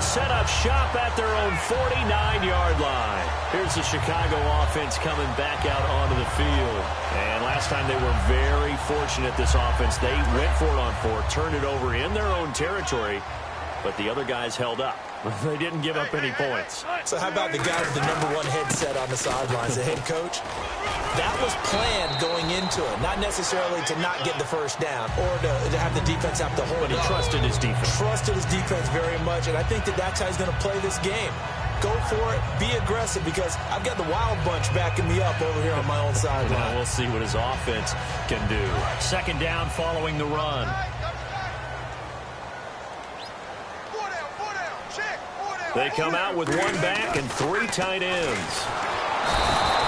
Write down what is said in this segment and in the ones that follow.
set up shop at their own 49-yard line. Here's the Chicago offense coming back out onto the field. And last time they were very fortunate, this offense. They went for it on fourth, turned it over in their own territory, but the other guys held up. They didn't give up any points. So how about the guy with the #1 headset on the sidelines, the head coach? That was planned going into it, not necessarily to not get the first down or to have the defense have to hold it. But he trusted his defense. Trusted his defense very much, and I think that's how he's going to play this game. Go for it, be aggressive, because I've got the wild bunch backing me up over here on my own sideline. Well, we'll see what his offense can do. Second down following the run. They come out with one back and 3 tight ends.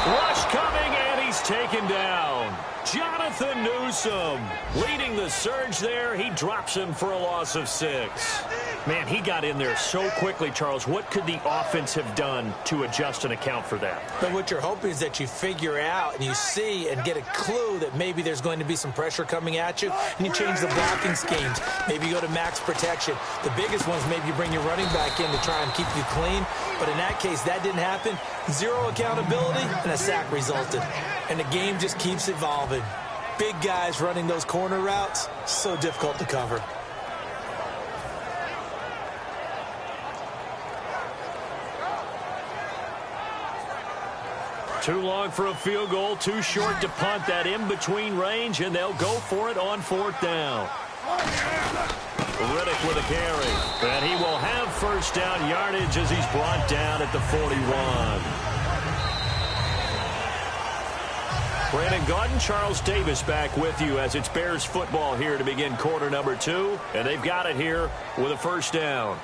Rush coming, and he's taken down. Jonathan Newsom leading the surge there. He drops him for a loss of 6. Man, he got in there so quickly, Charles. What could the offense have done to adjust and account for that? But what you're hoping is that you figure out and you see and get a clue that maybe there's going to be some pressure coming at you, and you change the blocking schemes. Maybe you go to max protection. The biggest ones, maybe you bring your running back in to try and keep you clean. But in that case, that didn't happen. 0 accountability, and a sack resulted. And the game just keeps evolving. Big guys running those corner routes, so difficult to cover. Too long for a field goal, too short to punt. That in-between range, and they'll go for it on 4th down. Riddick with a carry, and he will have first down yardage as he's brought down at the 41. Brandon Gaudin, Charles Davis back with you as it's Bears football here to begin quarter number 2, and they've got it here with a first down.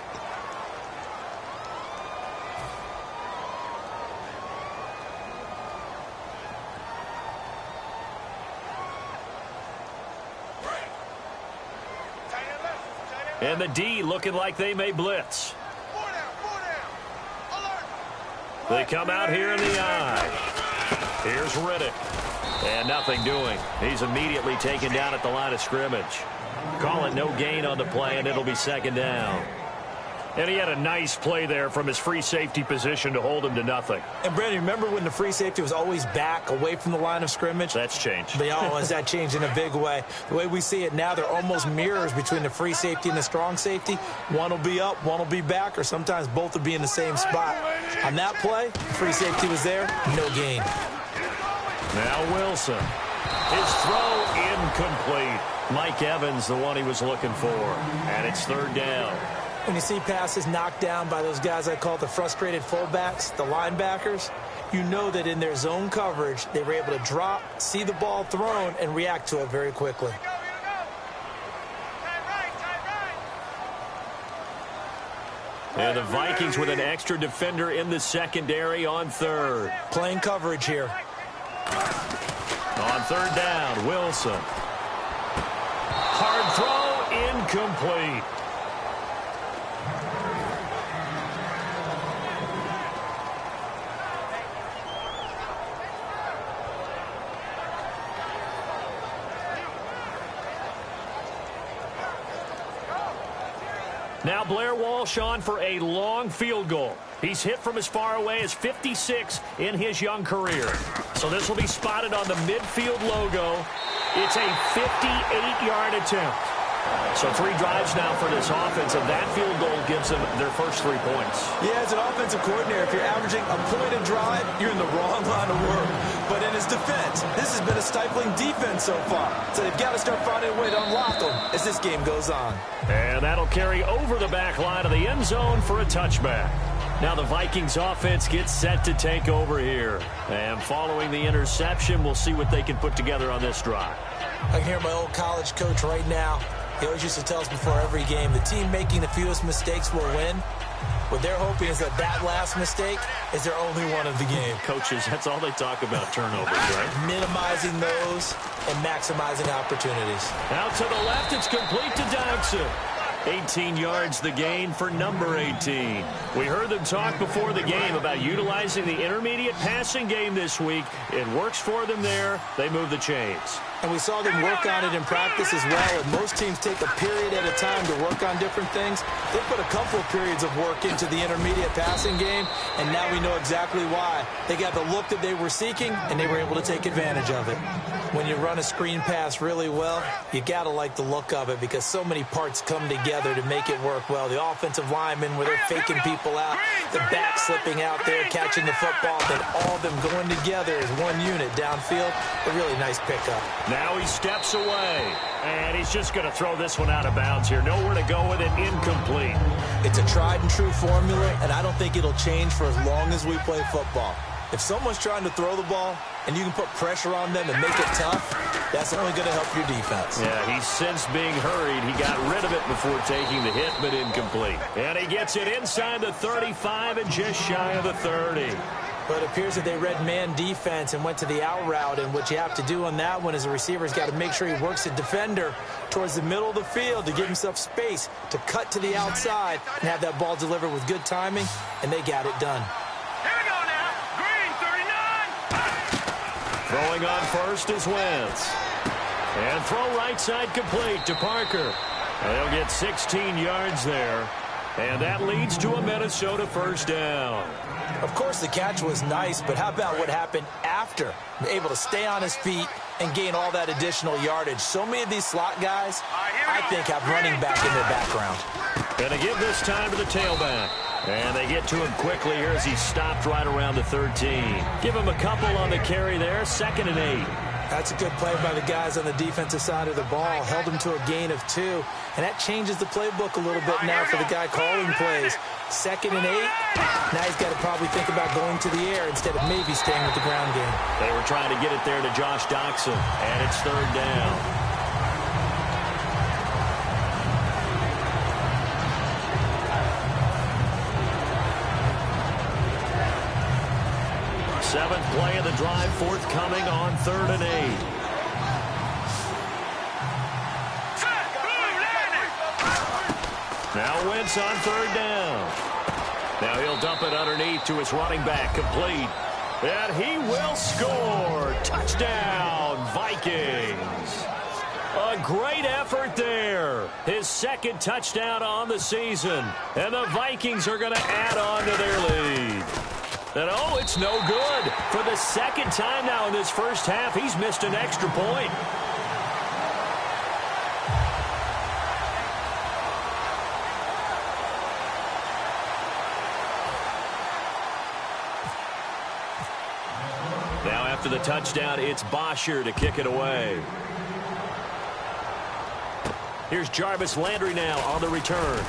And the D looking like they may blitz. They come out here in the I. Here's Riddick. And nothing doing. He's immediately taken down at the line of scrimmage. Call it no gain on the play, and it'll be second down. And he had a nice play there from his free safety position to hold him to nothing. And, Brandon, remember when the free safety was always back away from the line of scrimmage? That's changed. That changed in a big way. The way we see it now, they're almost mirrors between the free safety and the strong safety. One will be up, one will be back, or sometimes both will be in the same spot. On that play, free safety was there, no gain. Now Wilson. His throw incomplete. Mike Evans, the one he was looking for. And it's 3rd down. When you see passes knocked down by those guys I call the frustrated fullbacks, the linebackers, you know that in their zone coverage, they were able to drop, see the ball thrown, and react to it very quickly. And the Vikings with an extra defender in the secondary on 3rd. Playing coverage here. On 3rd down, Wilson. Hard throw, incomplete. Now Blair Walsh on for a long field goal. He's hit from as far away as 56 in his young career. So this will be spotted on the midfield logo. It's a 58-yard attempt. So 3 drives now for this offense, and that field goal gives them their first 3 points. Yeah, as an offensive coordinator, if you're averaging a point a drive, you're in the wrong line of work. But in his defense, this has been a stifling defense so far. So they've got to start finding a way to unlock them as this game goes on. And that'll carry over the back line of the end zone for a touchback. Now the Vikings offense gets set to take over here. And following the interception, we'll see what they can put together on this drive. I can hear my old college coach right now. He always used to tell us before every game, the team making the fewest mistakes will win. What they're hoping is that last mistake is their only one of the game. Coaches, that's all they talk about, turnovers, right? Minimizing those and maximizing opportunities. Out to the left, it's complete to Dodson. 18 yards the gain for number 18. We heard them talk before the game about utilizing the intermediate passing game this week. It works for them there. They move the chains. And we saw them work on it in practice as well. And most teams take a period at a time to work on different things. They put a couple of periods of work into the intermediate passing game, and now we know exactly why. They got the look that they were seeking, and they were able to take advantage of it. When you run a screen pass really well, you got to like the look of it because so many parts come together to make it work well. The offensive linemen, where they're faking people out, the back slipping out there, catching the football, then all of them going together as one unit downfield. A really nice pickup. Now he steps away, and he's just going to throw this one out of bounds here. Nowhere to go with it, incomplete. It's a tried-and-true formula, and I don't think it'll change for as long as we play football. If someone's trying to throw the ball and you can put pressure on them and make it tough, that's only going to help your defense. Yeah, he's since being hurried. He got rid of it before taking the hit, but incomplete. And he gets it inside the 35 and just shy of the 30. But it appears that they read man defense and went to the out route, and what you have to do on that one is a receiver's got to make sure he works the defender towards the middle of the field to give himself space to cut to the outside and have that ball delivered with good timing, and they got it done. Here we go now. Green, 39. Throwing on first is Wentz. And throw right side complete to Parker. They'll get 16 yards there. And that leads to a Minnesota first down. Of course, the catch was nice, but how about what happened after? Able to stay on his feet and gain all that additional yardage. So many of these slot guys, I think, have running back in their background. Going to give this time to the tailback. And they get to him quickly here as he stopped right around the 13. Give him a couple on the carry there, 2nd and 8. That's a good play by the guys on the defensive side of the ball. Held him to a gain of 2. And that changes the playbook a little bit now for the guy calling plays. 2nd and 8. Now he's got to probably think about going to the air instead of maybe staying with the ground game. They were trying to get it there to Josh Doxson. And it's 3rd down. Seventh play of the drive forthcoming on 3rd and 8. Now Wentz on 3rd down. Now he'll dump it underneath to his running back, complete. And he will score. Touchdown, Vikings. A great effort there. His 2nd touchdown on the season. And the Vikings are going to add on to their lead. And, oh, it's no good. For the 2nd time now in this first half, he's missed an extra point. Now after the touchdown, it's Bosher to kick it away. Here's Jarvis Landry now on the return.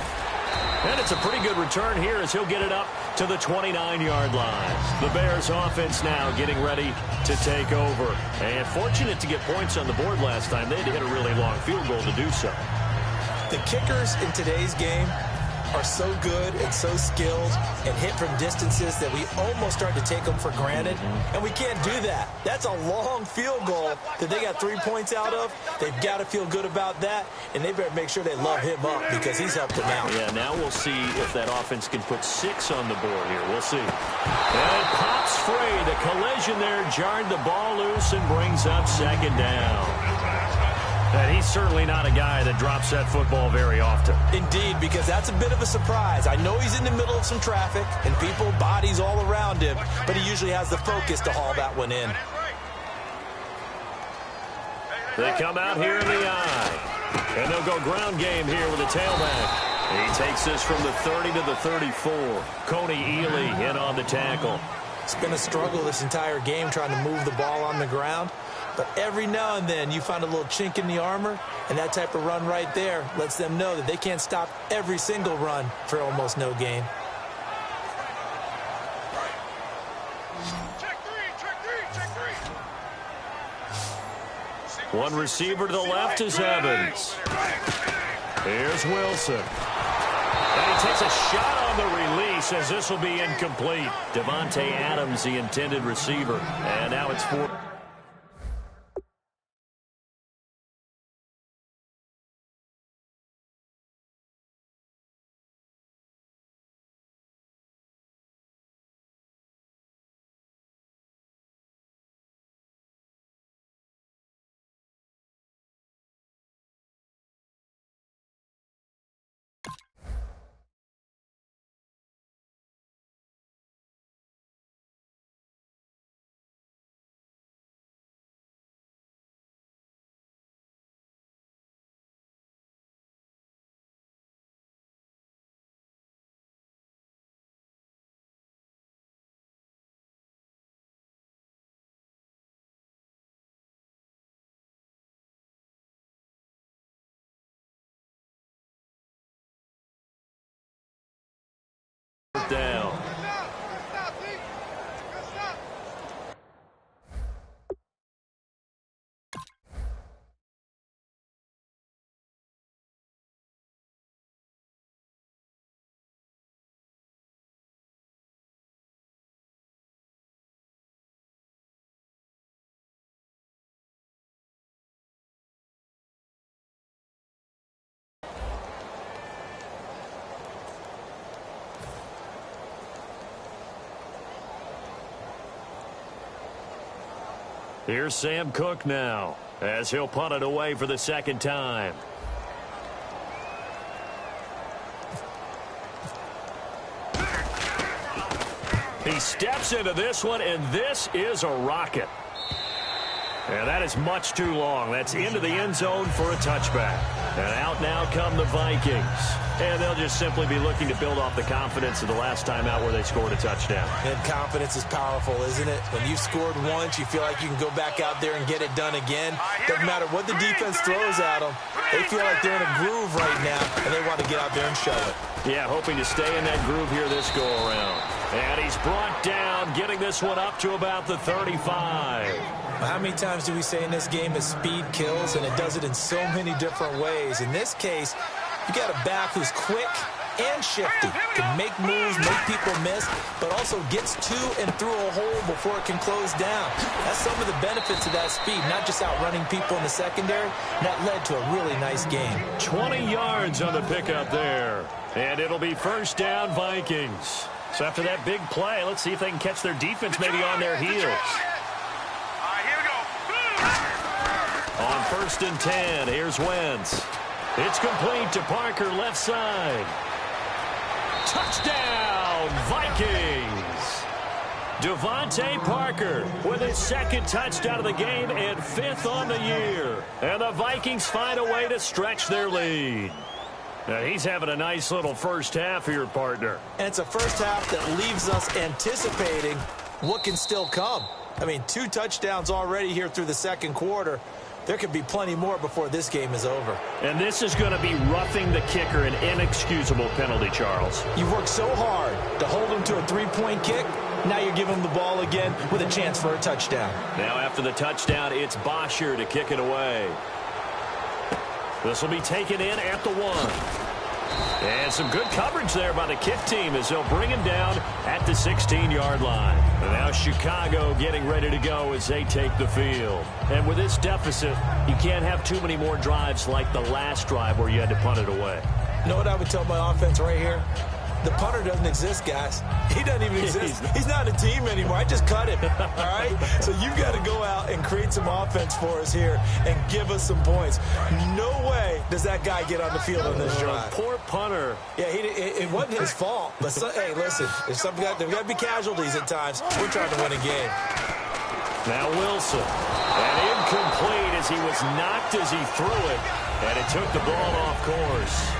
And it's a pretty good return here as he'll get it up to the 29-yard line. The Bears offense now getting ready to take over. And fortunate to get points on the board last time. They had to hit a really long field goal to do so. The kickers in today's game are so good and so skilled and hit from distances that we almost start to take them for granted. And we can't do that. That's a long field goal that they got 3 points out of. They've got to feel good about that, and they better make sure they love him up because he's helped them out. Yeah, now we'll see if that offense can put 6 on the board here. We'll see. And it pops free. The collision there jarred the ball loose and brings up 2nd down. And he's certainly not a guy that drops that football very often. Indeed, because that's a bit of a surprise. I know he's in the middle of some traffic and people, bodies all around him, but he usually has the focus to haul that one in. They come out here in the eye. And they'll go ground game here with a tailback. He takes this from the 30 to the 34. Coney Ely in on the tackle. It's been a struggle this entire game trying to move the ball on the ground. But every now and then you find a little chink in the armor, and that type of run right there lets them know that they can't stop every single run for almost no gain. Check three. One receiver to the left is Evans. Here's Wilson. And he takes a shot on the release as this will be incomplete. Devontae Adams, the intended receiver. And now it's 4. down. Here's Sam Cook now, as he'll punt it away for the second time. He steps into this one, and this is a rocket. And that is much too long. That's into the end zone for a touchback. And out now come the Vikings. And they'll just simply be looking to build off the confidence of the last time out where they scored a touchdown. And confidence is powerful, isn't it? When you scored once, you feel like you can go back out there and get it done again. Doesn't matter what the defense throws at them. They feel like they're in a groove right now, and they want to get out there and show it. Yeah, hoping to stay in that groove here this go-around. And he's brought down, getting this one up to about the 35. How many times do we say in this game that speed kills, and it does it in so many different ways? In this case, you got a back who's quick and shifty, can make moves, make people miss, but also gets to and through a hole before it can close down. That's some of the benefits of that speed, not just outrunning people in the secondary. And that led to a really nice game. 20 yards on the pickup there. And it'll be first down, Vikings. So after that big play, let's see if they can catch their defense maybe on their heels. Here we go. On 1st and 10, here's Wentz. It's complete to Parker, left side. Touchdown, Vikings! Devontae Parker with his second touchdown of the game and 5th on the year. And the Vikings find a way to stretch their lead. Now, he's having a nice little first half here, partner. And it's a first half that leaves us anticipating what can still come. I mean, 2 touchdowns already here through the second quarter. There could be plenty more before this game is over. And this is going to be roughing the kicker, an inexcusable penalty, Charles. You've worked so hard to hold him to a 3-point kick. Now you're giving him the ball again with a chance for a touchdown. Now after the touchdown, it's Bosher to kick it away. This will be taken in at the 1. And some good coverage there by the kick team as they'll bring him down at the 16-yard line. And now Chicago getting ready to go as they take the field. And with this deficit, you can't have too many more drives like the last drive where you had to punt it away. You know what I would tell my offense right here? The punter doesn't exist, guys. He doesn't even exist. He's not a team anymore. I just cut him, all right? So you've got to go out and create some offense for us here and give us some points. No way does that guy get on the field on this drive. Poor punter. Yeah, it wasn't his fault. But, hey, listen, there's got to be casualties at times. We're trying to win a game. Now Wilson. And incomplete as he was knocked as he threw it. And it took the ball off course.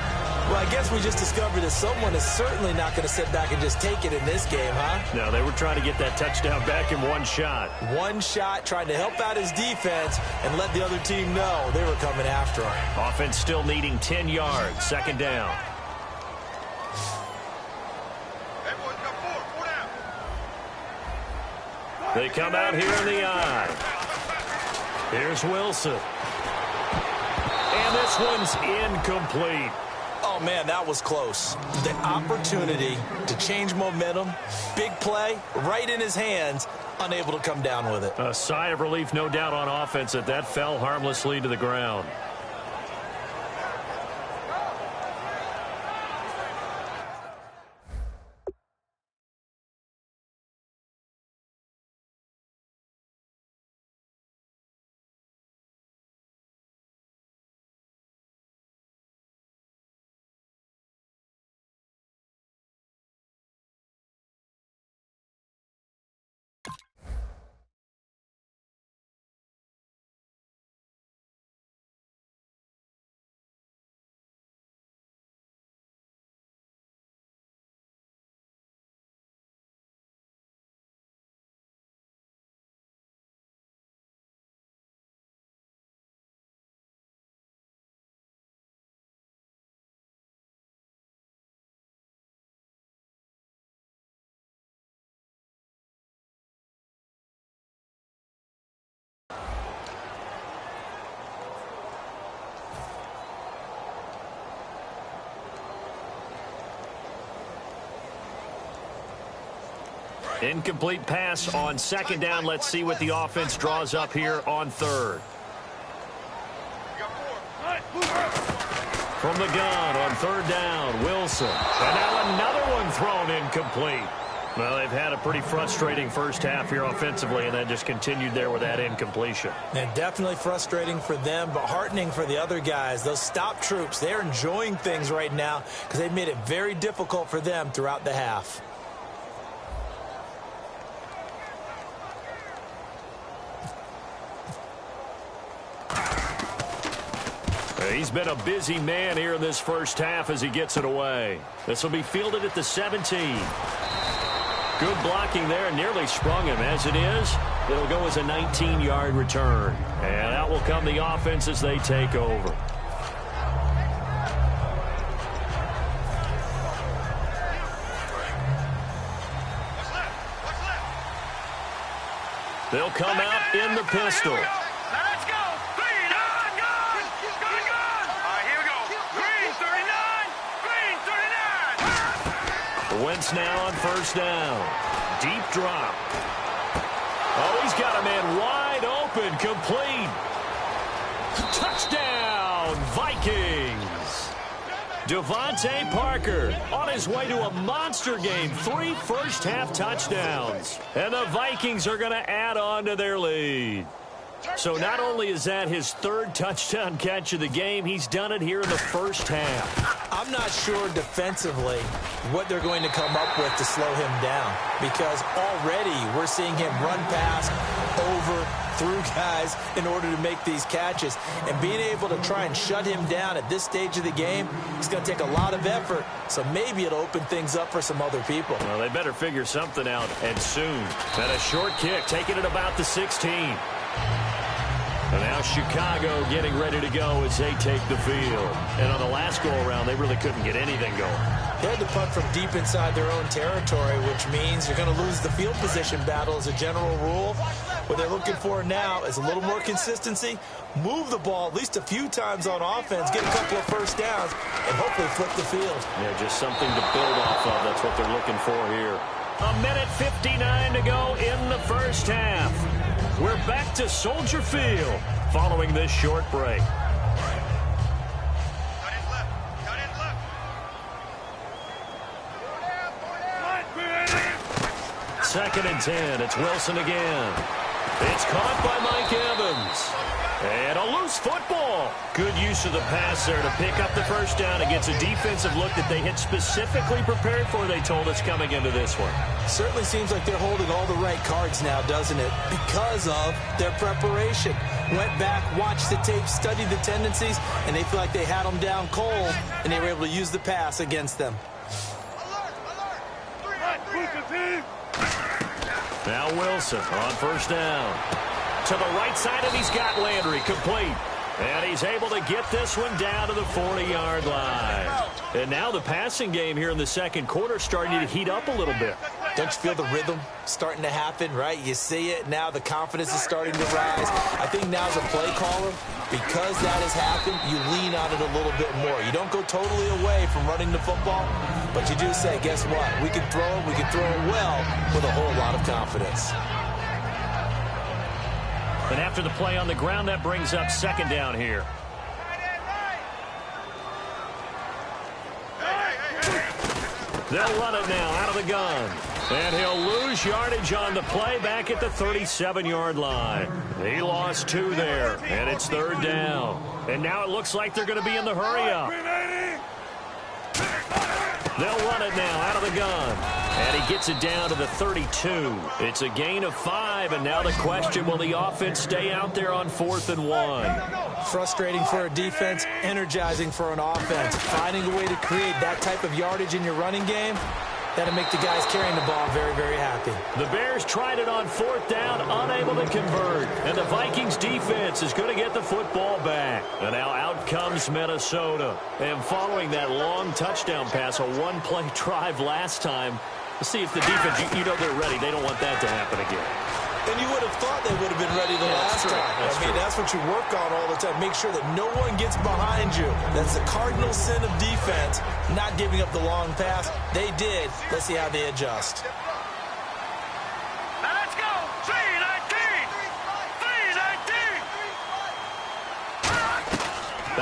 Well, I guess we just discovered that someone is certainly not going to sit back and just take it in this game, huh? No, they were trying to get that touchdown back in one shot. One shot, trying to help out his defense and let the other team know they were coming after him. Offense still needing 10 yards, 2nd down. Hey, boys, got 4 down. They come out here in the eye. Here's Wilson. And this one's incomplete. Oh, man, that was close. The opportunity to change momentum, big play, right in his hands, unable to come down with it. A sigh of relief, no doubt, on offense that fell harmlessly to the ground. Incomplete pass on second down. Let's see what the offense draws up here on third. From the gun on third down, Wilson. And now another one thrown incomplete. Well, they've had a pretty frustrating first half here offensively, and then just continued there with that incompletion. And definitely frustrating for them, but heartening for the other guys. Those stop troops, they're enjoying things right now because they've made it very difficult for them throughout the half. He's been a busy man here in this first half as he gets it away. This will be fielded at the 17. Good blocking there, nearly sprung him. As it is, it'll go as a 19-yard return. And out will come the offense as they take over. They'll come out in the pistol. Let's go. Green, on, gun. Gun. All right, here we go. Green, 39. Green, 39. Wentz now on first down. Deep drop. Oh, he's got a man wide open. Complete. Touchdown, Vikings. Devontae Parker on his way to a monster game. 3 first-half touchdowns. And the Vikings are going to add on to their lead. So not only is that his third touchdown catch of the game, he's done it here in the first half. I'm not sure defensively what they're going to come up with to slow him down, because already we're seeing him run past, over, through guys in order to make these catches. And being able to try and shut him down at this stage of the game, it's going to take a lot of effort. So maybe it'll open things up for some other people. Well, they better figure something out, and soon. And a short kick, taking it about the 16. And now Chicago getting ready to go as they take the field. And on the last go-around, they really couldn't get anything going. They had to punt from deep inside their own territory, which means you're going to lose the field position battle as a general rule. What they're looking for now is a little more consistency, move the ball at least a few times on offense, get a couple of first downs, and hopefully flip the field. Yeah, just something to build off of. That's what they're looking for here. 1:59 to go in the first half. We're back to Soldier Field following this short break. Second and 10. It's Wilson again. It's caught by Mike Evans. And a loose football. Good use of the pass there to pick up the first down. It gets a defensive look that they had specifically prepared for, they told us, coming into this one. Certainly seems like they're holding all the right cards now, doesn't it? Because of their preparation. Went back, watched the tape, studied the tendencies, and they feel like they had them down cold, and they were able to use the pass against them. Now Wilson on first down. To the right side, and he's got Landry complete. And he's able to get this one down to the 40-yard line. And now the passing game here in the second quarter starting to heat up a little bit. Don't you feel the rhythm starting to happen, right? You see it now. The confidence is starting to rise. I think now as a play caller, because that has happened, you lean on it a little bit more. You don't go totally away from running the football, but you do say, guess what? We can throw it well with a whole lot of confidence. And after the play on the ground, that brings up second down here. They'll run it now out of the gun. And he'll lose yardage on the play back at the 37-yard line. He lost 2 there, and it's third down. And now it looks like they're going to be in the hurry-up. They'll run it now out of the gun. And he gets it down to the 32. It's a gain of 5, and now the question, will the offense stay out there on 4th and 1? Frustrating for a defense, energizing for an offense. Finding a way to create that type of yardage in your running game, that'll make the guys carrying the ball very, very happy. The Bears tried it on 4th down, unable to convert. And the Vikings defense is going to get the football back. And now out comes Minnesota. And following that long touchdown pass, a one-play drive last time, let's see if the defense, you know they're ready. They don't want that to happen again. And you would have thought they would have been ready the last time. That's what you work on all the time. Make sure that no one gets behind you. That's the cardinal sin of defense, not giving up the long pass. They did. Let's see how they adjust.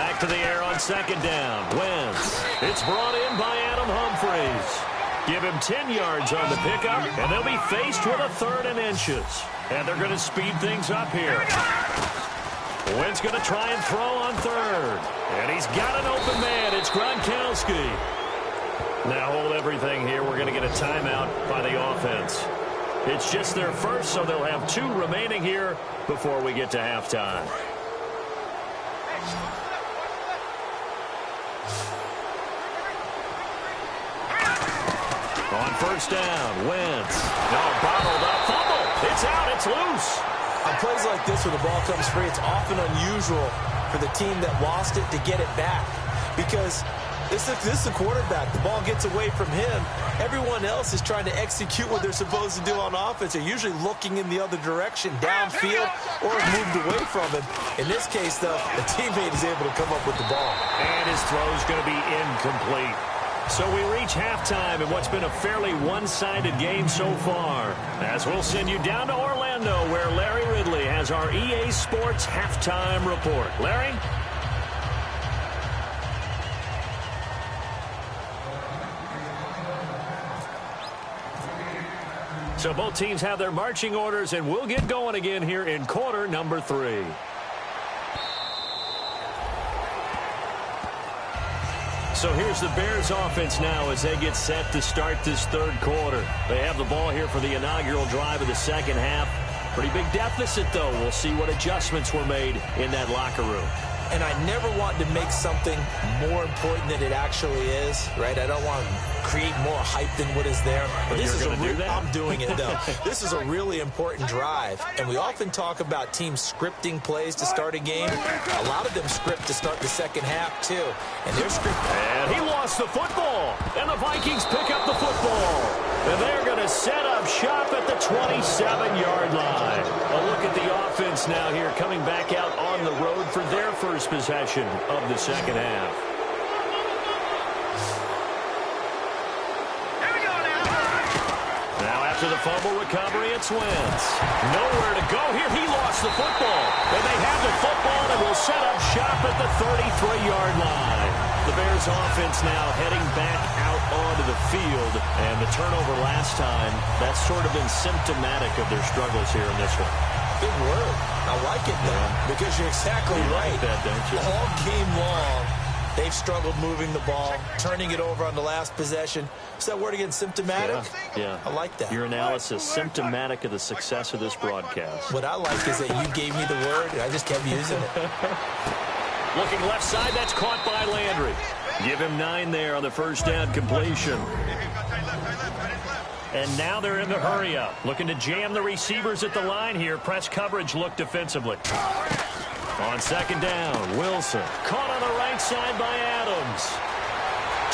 Back to the air on second down. Wentz. It's brought in by Adam Humphries. Give him 10 yards on the pickup, and they'll be faced with a 3rd and inches. And they're going to speed things up here. Wentz going to try and throw on 3rd. And he's got an open man. It's Gronkowski. Now hold everything here. We're going to get a timeout by the offense. It's just their first, so they'll have 2 remaining here before we get to halftime. On first down, Wentz. No, bottled up, fumble. It's out, it's loose. On plays like this where the ball comes free, it's often unusual for the team that lost it to get it back. Because this is the quarterback. The ball gets away from him. Everyone else is trying to execute what they're supposed to do on offense. They're usually looking in the other direction, downfield, or moved away from him. In this case, though, the teammate is able to come up with the ball. And his throw is going to be incomplete. So we reach halftime in what's been a fairly one-sided game so far. As we'll send you down to Orlando, where Larry Ridley has our EA Sports halftime report. Larry? So both teams have their marching orders, and we'll get going again here in quarter number 3. So here's the Bears offense now as they get set to start this 3rd quarter. They have the ball here for the inaugural drive of the second half. Pretty big deficit, though. We'll see what adjustments were made in that locker room. And I never want to make something more important than it actually is, right? I don't want to create more hype than what is there. But this is I'm doing it, though. This is a really important drive. And we often talk about teams scripting plays to start a game. A lot of them script to start the second half, too. And they're scripting. And he lost the football. And the Vikings pick up the football. And they're going to set up shop at the 27-yard line. A look at the offense now here coming back out on the road for their first possession of the second half. Now after the fumble recovery, it's Wentz. Nowhere to go here. He lost the football. And they have the football and will set up shop at the 33-yard line. The Bears offense now heading back out onto the field. And the turnover last time, that's sort of been symptomatic of their struggles here in this one. Big word. I like it, though, because you're exactly right. Like that, don't you? All game long, they've struggled moving the ball, turning it over on the last possession. Is that word again, symptomatic? Yeah. I like that. Your analysis, symptomatic of the success of this broadcast. What I like is that you gave me the word, and I just kept using it. Looking left side, that's caught by Landry. Give him 9 there on the first down completion. And now they're in the hurry-up. Looking to jam the receivers at the line here. Press coverage look defensively. On second down, Wilson. Caught on the right side by Adams.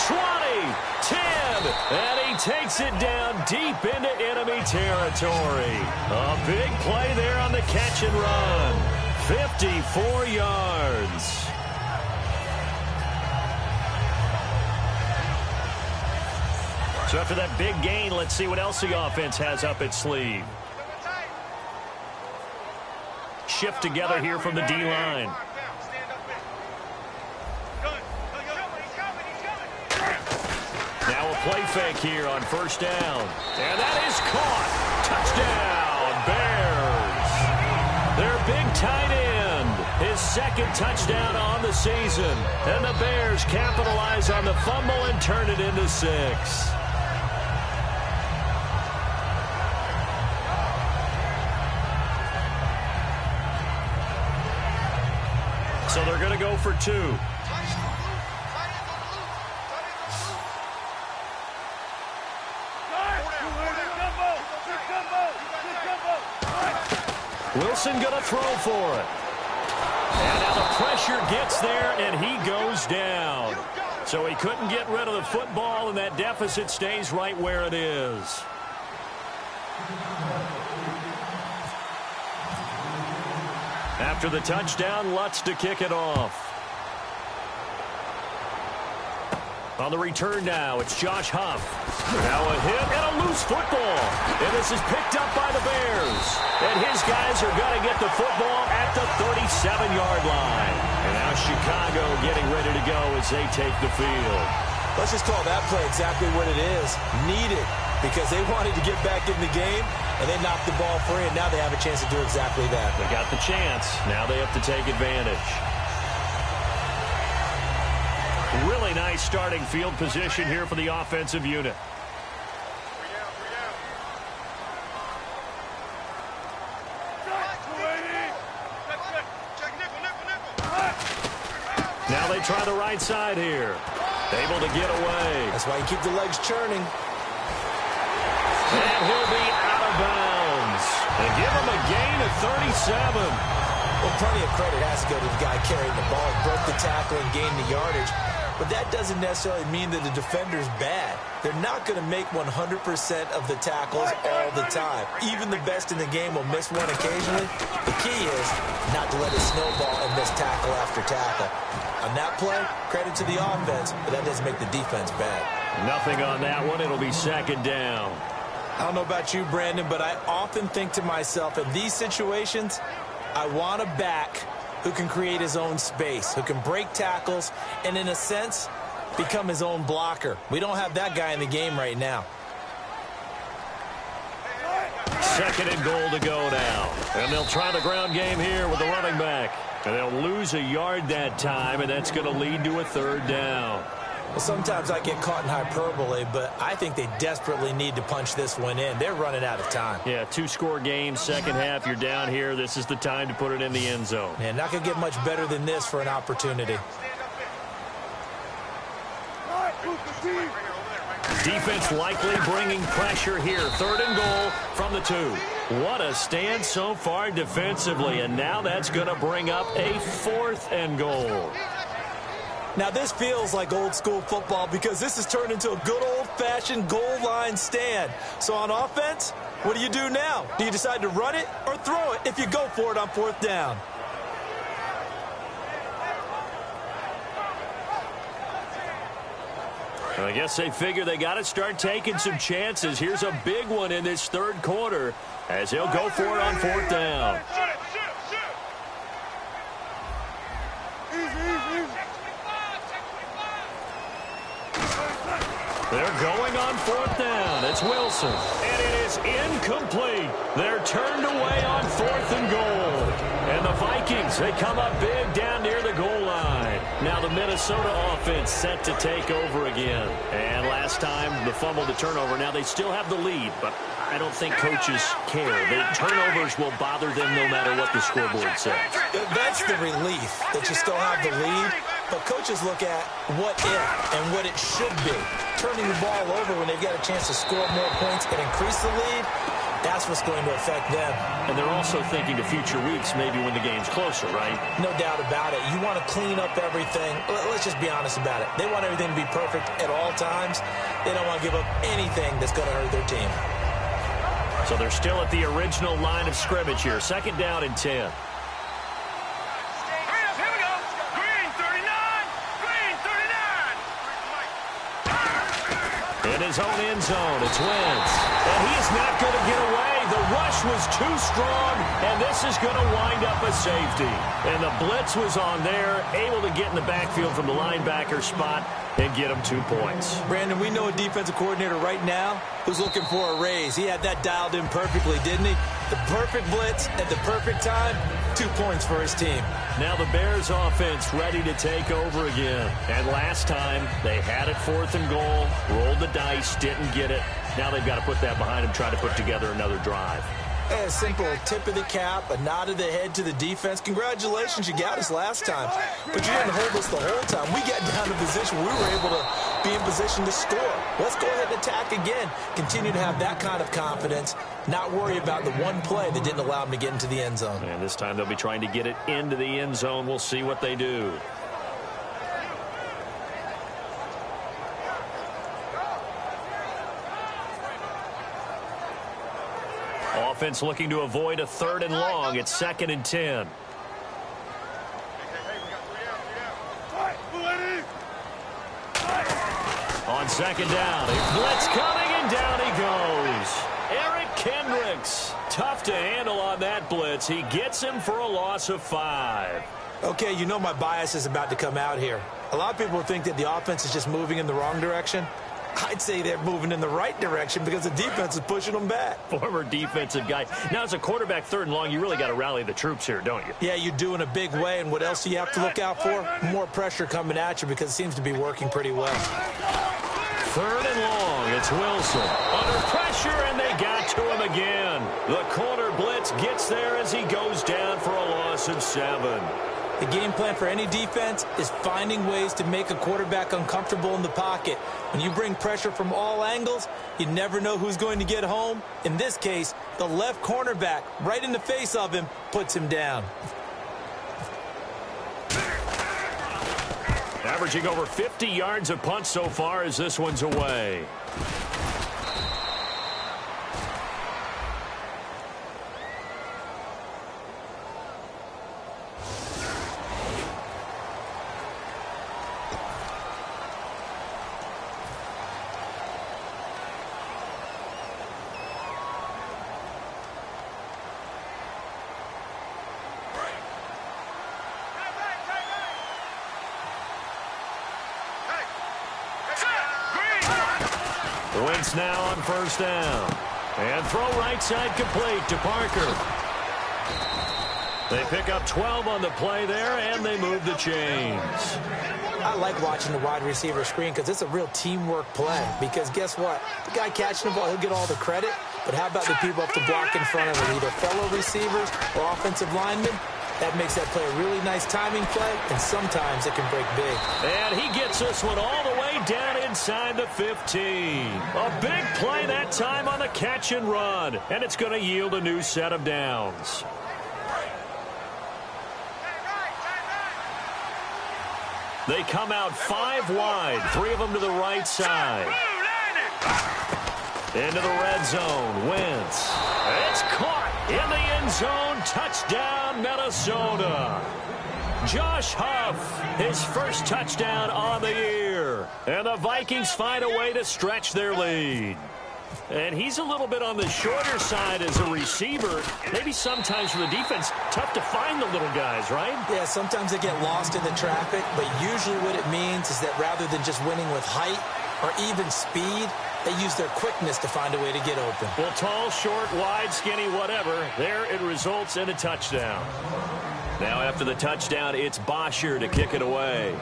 20, 10, and he takes it down deep into enemy territory. A big play there on the catch and run. 54 yards. So after that big gain, let's see what else the offense has up its sleeve. Shift together here from the D-line. Now a play fake here on first down. And that is caught. Touchdown, Bears. Their big tight end. His 2nd touchdown on the season. And the Bears capitalize on the fumble and turn it into 6. So they're going to go for 2. Wilson going to throw for it. And now the pressure gets there, and he goes down. So he couldn't get rid of the football, and that deficit stays right where it is. After the touchdown, Lutz to kick it off. On the return now, it's Josh Huff. Now a hit and a loose loose football. And this is picked up by the Bears. And his guys are going to get the football at the 37-yard line. And now Chicago getting ready to go as they take the field. Let's just call that play exactly what it is. Needed, because they wanted to get back in the game, and they knocked the ball free, and now they have a chance to do exactly that. They got the chance. Now they have to take advantage. Really nice starting field position here for the offensive unit. Now they try the right side here. Able to get away. That's why you keep the legs churning. And he'll be out of bounds. And give him a gain of 37. Well, plenty of credit has to go to the guy carrying the ball. He broke the tackle and gained the yardage. But that doesn't necessarily mean that the defender's bad. They're not going to make 100% of the tackles all the time. Even the best in the game will miss one occasionally. The key is not to let it snowball and miss tackle after tackle. On that play, credit to the offense, but that doesn't make the defense bad. Nothing on that one. It'll be second down. I don't know about you, Brandon, but I often think to myself, in these situations, I want a back who can create his own space, who can break tackles, and in a sense, become his own blocker. We don't have that guy in the game right now. Second and goal to go now. And they'll try the ground game here with the running back. And they'll lose a yard that time, and that's going to lead to a third down. Well, sometimes I get caught in hyperbole, but I think they desperately need to punch this one in. They're running out of time. Yeah, two-score game, second half. You're down here. This is the time to put it in the end zone. Man, not going to get much better than this for an opportunity. Defense likely bringing pressure here. Third and goal from the 2. What a stand so far defensively, and now that's going to bring up a fourth and goal. Now, this feels like old-school football because this has turned into a good old-fashioned goal line stand. So on offense, what do you do now? Do you decide to run it or throw it if you go for it on fourth down? I guess they figure they got to start taking some chances. Here's a big one in this third quarter as he'll go for it on fourth down. They're going on fourth down. It's Wilson. And it is incomplete. They're turned away on fourth and goal. And the Vikings, they come up big down near the goal line. Now the Minnesota offense set to take over again. And last time, the fumble to turnover. Now they still have the lead, but I don't think coaches care. The turnovers will bother them no matter what the scoreboard says. That's the relief that you still have the lead. But coaches look at what if and what it should be. Turning the ball over when they've got a chance to score more points and increase the lead, that's what's going to affect them. And they're also thinking to future weeks, maybe when the game's closer, right? No doubt about it. You want to clean up everything. Let's just be honest about it. They want everything to be perfect at all times. They don't want to give up anything that's going to hurt their team. So they're still at the original line of scrimmage here. Second down and 10. In his own end zone, it's Wentz. And he is not going to get away. The rush was too strong, and this is going to wind up a safety. And the blitz was on there, able to get in the backfield from the linebacker spot and get him 2 points. Brandon, we know a defensive coordinator right now who's looking for a raise. He had that dialed in perfectly, didn't he? The perfect blitz at the perfect time, 2 points for his team. Now the Bears offense ready to take over again. And last time, they had it fourth and goal, rolled the dice, didn't get it. Now they've got to put that behind them, try to put together another drive. A simple tip of the cap, a nod of the head to the defense. Congratulations, you got us last time. But you didn't hold us the whole time. We got down to position. We were able to be in position to score. Let's go ahead and attack again. Continue to have that kind of confidence. Not worry about the one play that didn't allow them to get into the end zone. And this time they'll be trying to get it into the end zone. We'll see what they do. Offense looking to avoid a third and long. It's second and 10. On second down, a blitz coming, and down he goes. tough to handle on that blitz. He gets him for a loss of 5. Okay, you know my bias is about to come out here. A lot of people think that the offense is just moving in the wrong direction. I'd say they're moving in the right direction because the defense is pushing them back. Former defensive guy. Now, as a quarterback, 3rd and long, you really got to rally the troops here, don't you? Yeah, you do in a big way, and what else do you have to look out for? More pressure coming at you because it seems to be working pretty well. 3rd and long, it's Wilson. Under pressure, and they got to him again. The corner blitz gets there as he goes down for a loss of 7. The game plan for any defense is finding ways to make a quarterback uncomfortable in the pocket. When you bring pressure from all angles, you never know who's going to get home. In this case, the left cornerback, right in the face of him, puts him down. Averaging over 50 yards a punt so far as this one's away. Wentz now on 1st down. And throw right side complete to Parker. They pick up 12 on the play there, and they move the chains. I like watching the wide receiver screen because it's a real teamwork play. Because guess what? The guy catching the ball, he'll get all the credit. But how about the people up the block in front of him, either fellow receivers or offensive linemen? That makes that play a really nice timing play, and sometimes it can break big. And he gets this one all the way down inside the 15. A big play that time on the catch and run, and it's going to yield a new set of downs. They come out 5 wide, 3 of them to the right side. Into the red zone, Wentz. It's caught in the end zone. Touchdown, Minnesota. Josh Huff, his first touchdown on the year. And the Vikings find a way to stretch their lead. And he's a little bit on the shorter side as a receiver. Maybe sometimes for the defense, tough to find the little guys, right? Yeah, sometimes they get lost in the traffic, but usually what it means is that rather than just winning with height or even speed, they use their quickness to find a way to get open. Well, tall, short, wide, skinny, whatever, there it results in a touchdown. Now after the touchdown, it's Bosher to kick it away.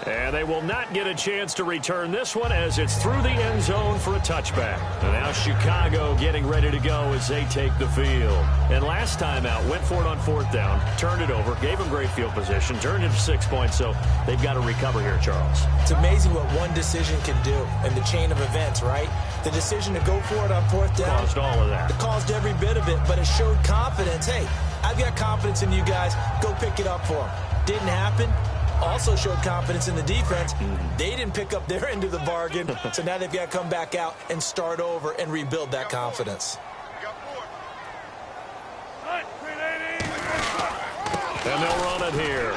And they will not get a chance to return this one as it's through the end zone for a touchback. And now Chicago getting ready to go as they take the field. And last time out, went for it on 4th down, turned it over, gave them great field position, turned it to 6 points, so they've got to recover here, Charles. It's amazing what one decision can do in the chain of events, right? The decision to go for it on 4th down. Caused all of that. It caused every bit of it, but it showed confidence. Hey, I've got confidence in you guys. Go pick it up for them. Didn't happen. Also showed confidence in the defense. They didn't pick up their end of the bargain, so now they've got to come back out and start over and rebuild that confidence. And they'll run it here.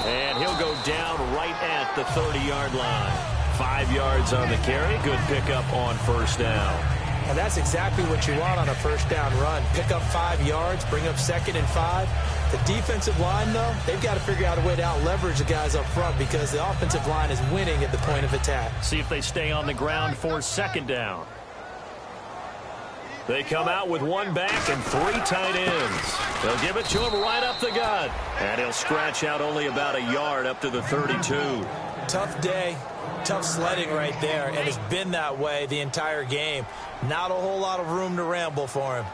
And he'll go down right at the 30-yard line. 5 yards on the carry. Good pickup on 1st down. And that's exactly what you want on a 1st down run. Pick up 5 yards, bring up 2nd and 5. The defensive line, though, they've got to figure out a way to out-leverage the guys up front because the offensive line is winning at the point of attack. See if they stay on the ground for 2nd down. They come out with 1 back and 3 tight ends. They'll give it to him right up the gut. And he'll scratch out only about a yard up to the 32. Tough day, tough sledding right there, and it's been that way the entire game. Not a whole lot of room to ramble for him.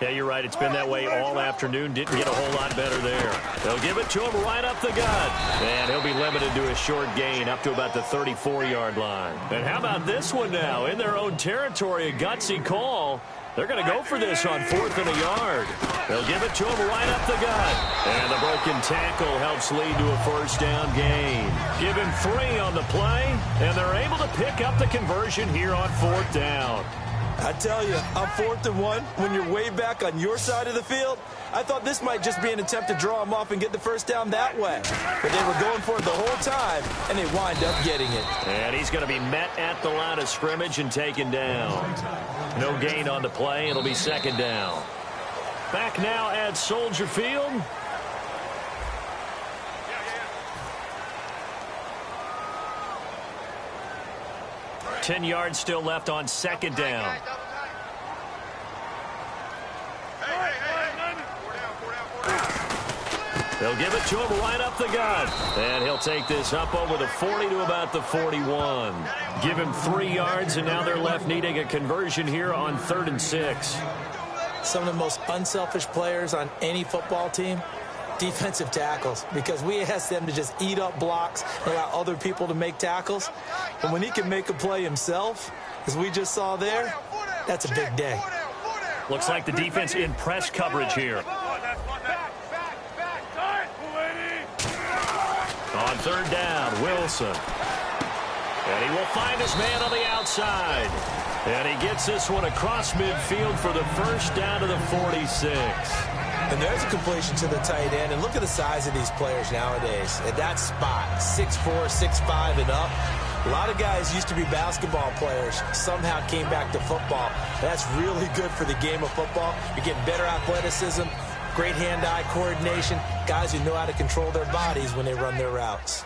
Yeah, you're right. It's been that way all afternoon. Didn't get a whole lot better there. They'll give it to him right up the gut. And he'll be limited to a short gain up to about the 34-yard line. And how about this one now? In their own territory, a gutsy call. They're going to go for this on 4th and a yard. They'll give it to him right up the gut. And the broken tackle helps lead to a 1st down gain. Give him 3 on the play, and they're able to pick up the conversion here on 4th down. I tell you, on 4th and 1, when you're way back on your side of the field, I thought this might just be an attempt to draw them off and get the first down that way. But they were going for it the whole time, and they wind up getting it. And he's going to be met at the line of scrimmage and taken down. No gain on the play. It'll be 2nd down. Back now at Soldier Field. Yeah. 10 yards still left on 2nd down. They'll give it to him right up the gut. And he'll take this up over the 40 to about the 41. Give him 3 yards, and now they're left needing a conversion here on 3rd and 6. Some of the most unselfish players on any football team, defensive tackles, because we ask them to just eat up blocks and allow other people to make tackles. But when he can make a play himself, as we just saw there, that's a big day. Looks like the defense in press coverage here. On 3rd down, Wilson. And he will find his man on the outside. And he gets this one across midfield for the first down to the 46. And there's a completion to the tight end. And look at the size of these players nowadays. At that spot, 6'4", 6'5", and up. A lot of guys used to be basketball players, somehow came back to football. That's really good for the game of football. You're getting better athleticism, great hand-eye coordination, guys who know how to control their bodies when they run their routes.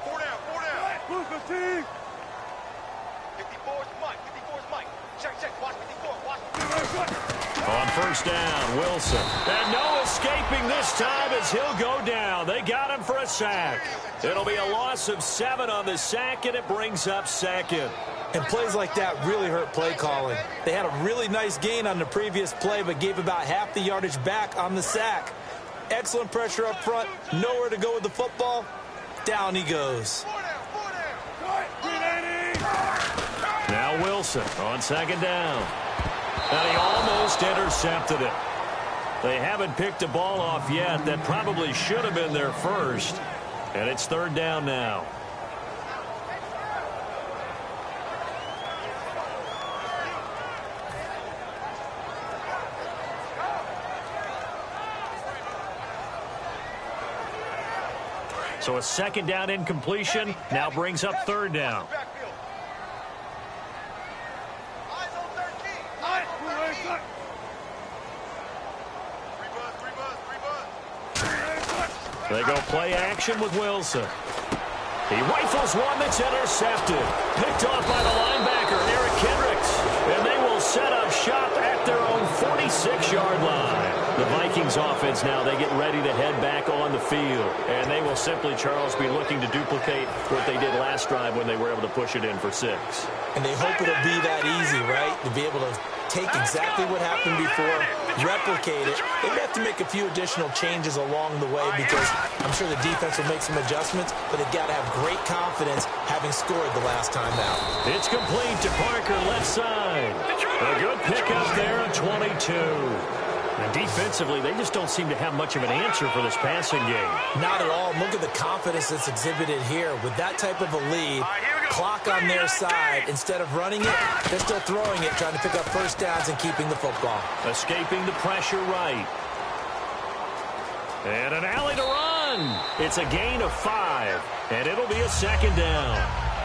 4 down. 54's Mike. 54's Mike. Check. Watch 54. Watch 54. On 1st down, Wilson. And no escaping this time as he'll go down. They got him for a sack. It'll be a loss of 7 on the sack, and it brings up 2nd. And plays like that really hurt play calling. They had a really nice gain on the previous play, but gave about half the yardage back on the sack. Excellent pressure up front. Nowhere to go with the football. Down he goes. Now Wilson on 2nd down. And he almost intercepted it. They haven't picked a ball off yet. That probably should have been their first. And it's 3rd down now. So a 2nd down incompletion now brings up 3rd down. They go play action with Wilson. He rifles one that's intercepted. Picked off by the linebacker, Eric Kendricks. And they will set up shop at their own 46-yard line. The Vikings offense now, they get ready to head back on the field. And they will simply, Charles, be looking to duplicate what they did last drive when they were able to push it in for 6. And they hope it'll be that easy, right? To be able to take exactly what happened before, replicate it. They may have to make a few additional changes along the way because I'm sure the defense will make some adjustments, but they've got to have great confidence having scored the last time out. It's complete to Parker, left side. A good pickup there at 22. And defensively, they just don't seem to have much of an answer for this passing game. Not at all. Look at the confidence that's exhibited here. With that type of a lead, clock on their side, instead of running it, they're still throwing it, trying to pick up first downs and keeping the football. Escaping the pressure right. And an alley to run. It's a gain of 5, and it'll be a 2nd down.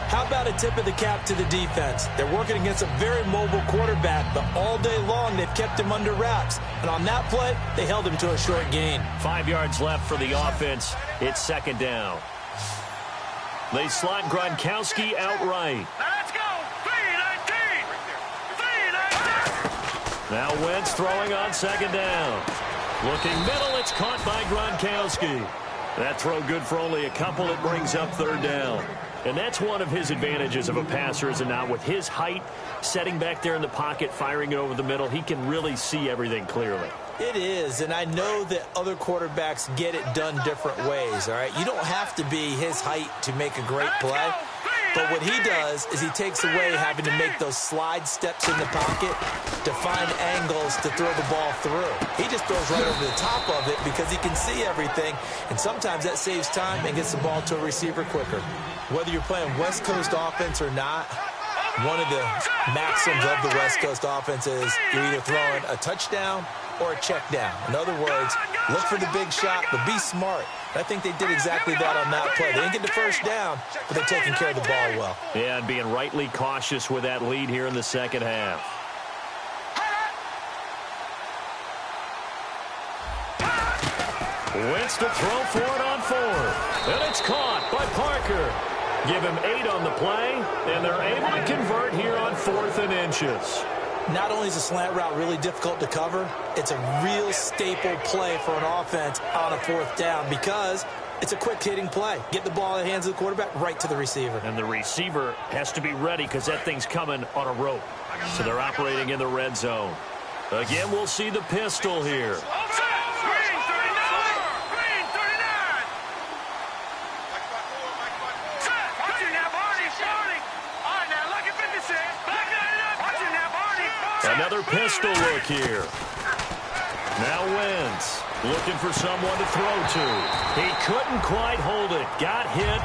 How about a tip of the cap to the defense? They're working against a very mobile quarterback, but all day long they've kept him under wraps. And on that play, they held him to a short gain. 5 yards left for the offense. It's 2nd down. They slot Gronkowski outright. Let's go. 3-19. Now Wentz throwing on 2nd down. Looking middle, it's caught by Gronkowski. That throw good for only a couple. It brings up 3rd down. And that's one of his advantages of a passer, is it not? With his height, setting back there in the pocket, firing it over the middle, he can really see everything clearly. It is, and I know that other quarterbacks get it done different ways, all right? You don't have to be his height to make a great play. But what he does is he takes away having to make those slide steps in the pocket to find angles to throw the ball through. He just throws right over the top of it because he can see everything, and sometimes that saves time and gets the ball to a receiver quicker. Whether you're playing West Coast offense or not, One of the maxims of the West Coast offense is you're either throwing a touchdown or a check down. In other words, look for the big shot, but be smart. And I think they did exactly that on that play. They didn't get the first down, but they're taking care of the ball well. Yeah, and being rightly cautious with that lead here in the second half. Wentz to throw for it on 4th. And it's caught by Parker. Give him 8 on the play, and they're able to convert here on 4th and inches. Not only is the slant route really difficult to cover, it's a real staple play for an offense on a 4th down because it's a quick-hitting play. Get the ball in the hands of the quarterback right to the receiver. And the receiver has to be ready because that thing's coming on a rope. So they're operating in the red zone. Again, we'll see the pistol here. Another pistol look here. Now Wentz looking for someone to throw to. He couldn't quite hold it. Got hit.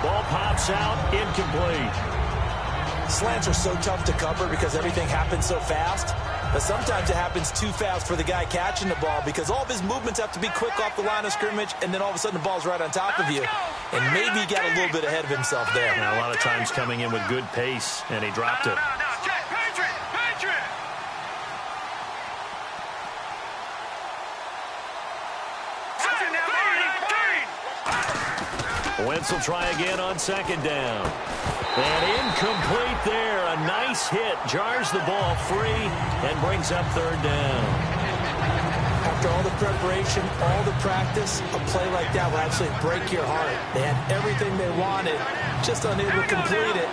Ball pops out. Incomplete. Slants are so tough to cover because everything happens so fast. But sometimes it happens too fast for the guy catching the ball because all of his movements have to be quick off the line of scrimmage, and then all of a sudden the ball's right on top of you. And maybe he got a little bit ahead of himself there. Now, a lot of times coming in with good pace, and he dropped it. Wentz will try again on 2nd down. And incomplete there. A nice hit. Jars the ball free and brings up 3rd down. After all the preparation, all the practice, a play like that will absolutely break your heart. They had everything they wanted, just unable to complete it.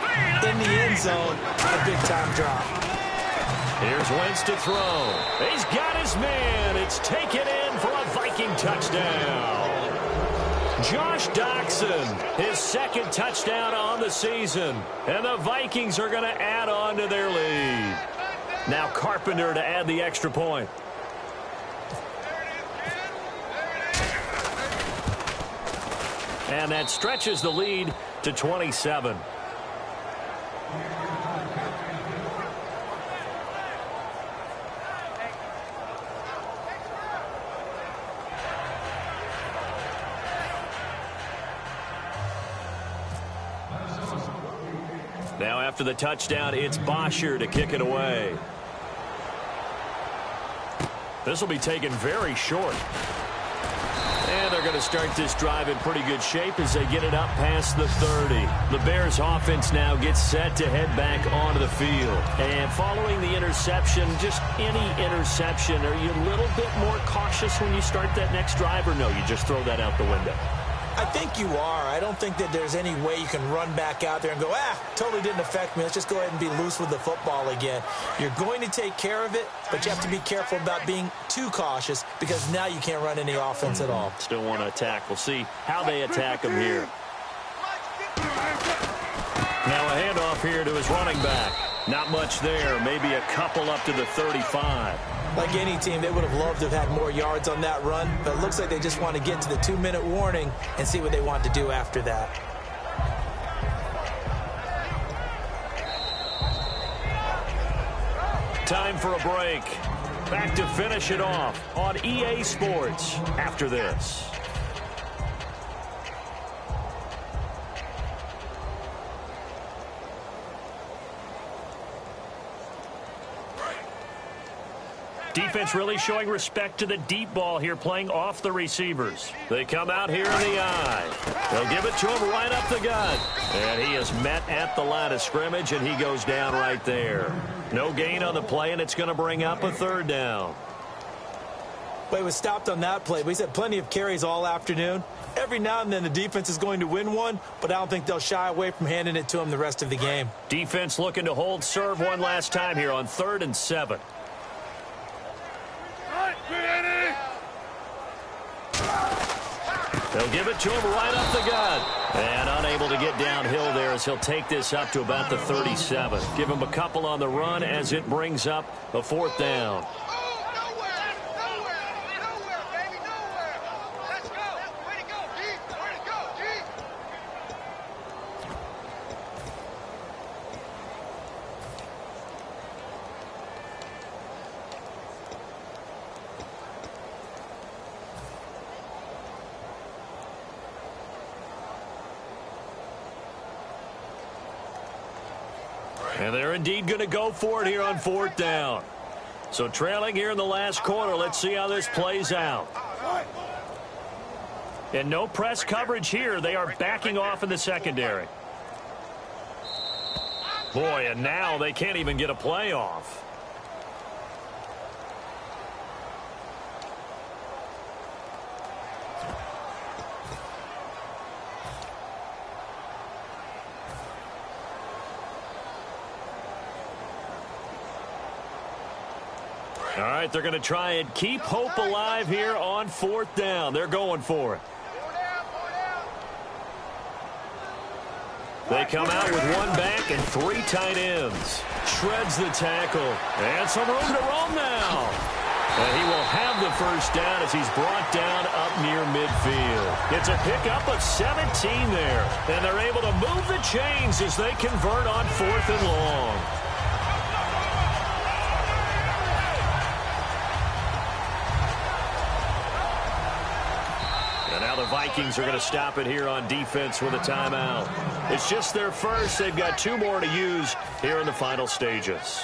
In the end zone, a big-time drop. Here's Wentz to throw. He's got his man. It's taken in for a Viking touchdown. Josh Doxson, his 2nd touchdown on the season. And the Vikings are going to add on to their lead. Now Carpenter to add the extra point. And that stretches the lead to 27. Now after the touchdown, it's Bosher to kick it away. This will be taken very short. And they're going to start this drive in pretty good shape as they get it up past the 30. The Bears offense now gets set to head back onto the field. And following the interception, just any interception, are you a little bit more cautious when you start that next drive, or no, you just throw that out the window? I think you are. I don't think that there's any way you can run back out there and go, totally didn't affect me. Let's just go ahead and be loose with the football again. You're going to take care of it, but you have to be careful about being too cautious because now you can't run any offense at all. Still want to attack. We'll see how they attack him here. Now a handoff here to his running back. Not much there. Maybe a couple up to the 35. Like any team, they would have loved to have had more yards on that run, but it looks like they just want to get to the 2-minute warning and see what they want to do after that. Time for a break. Back to finish it off on EA Sports after this. Defense really showing respect to the deep ball here, playing off the receivers. They come out here in the eye. They'll give it to him right up the gut. And he is met at the line of scrimmage, and he goes down right there. No gain on the play, and it's going to bring up a 3rd down. Well, he was stopped on that play, but he's had plenty of carries all afternoon. Every now and then the defense is going to win one, but I don't think they'll shy away from handing it to him the rest of the game. Defense looking to hold serve one last time here on 3rd and 7. They'll give it to him right up the gut. And unable to get downhill there as he'll take this up to about the 37. Give him a couple on the run as it brings up a 4th down. And they're indeed going to go for it here on 4th down. So trailing here in the last quarter. Let's see how this plays out. And no press coverage here. They are backing off in the secondary. Boy, and now they can't even get a play off. All right, they're going to try and keep hope alive here on 4th down. They're going for it. They come out with one back and 3 tight ends. Shreds the tackle. And some room to roam now. And he will have the first down as he's brought down up near midfield. It's a pickup of 17 there. And they're able to move the chains as they convert on 4th and long. The Vikings are going to stop it here on defense with a timeout. It's just their first. They've got 2 more to use here in the final stages.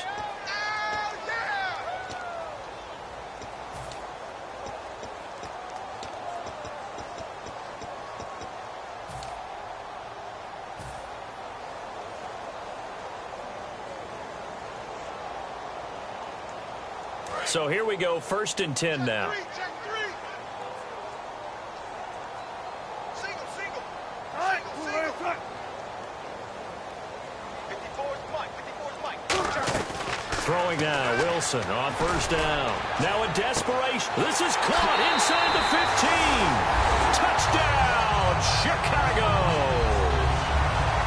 So here we go, 1st and 10 now. Throwing now, Wilson on 1st down. Now in desperation. This is caught inside the 15. Touchdown, Chicago.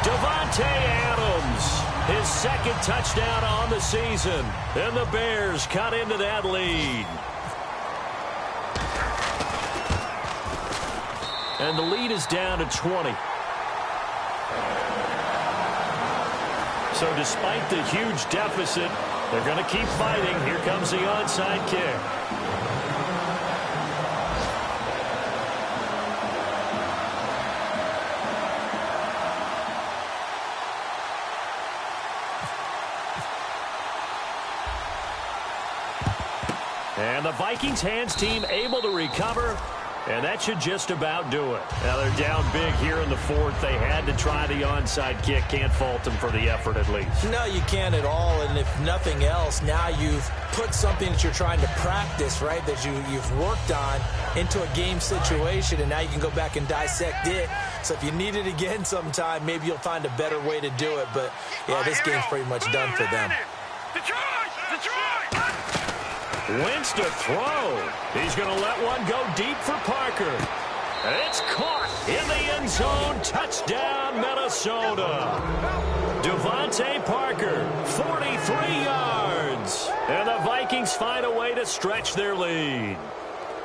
Davante Adams, his 2nd touchdown on the season. And the Bears cut into that lead. And the lead is down to 20. So despite the huge deficit, they're going to keep fighting. Here comes the onside kick. And the Vikings hands team able to recover. And that should just about do it. Now they're down big here in the 4th. They had to try the onside kick. Can't fault them for the effort at least. No, you can't at all. And if nothing else, now you've put something that you're trying to practice, right, that you've worked on into a game situation, and now you can go back and dissect it. So if you need it again sometime, maybe you'll find a better way to do it. But, yeah, this game's pretty much done for them. Wentz to throw. He's going to let one go deep for Parker. It's caught in the end zone. Touchdown, Minnesota. Devontae Parker, 43 yards. And the Vikings find a way to stretch their lead.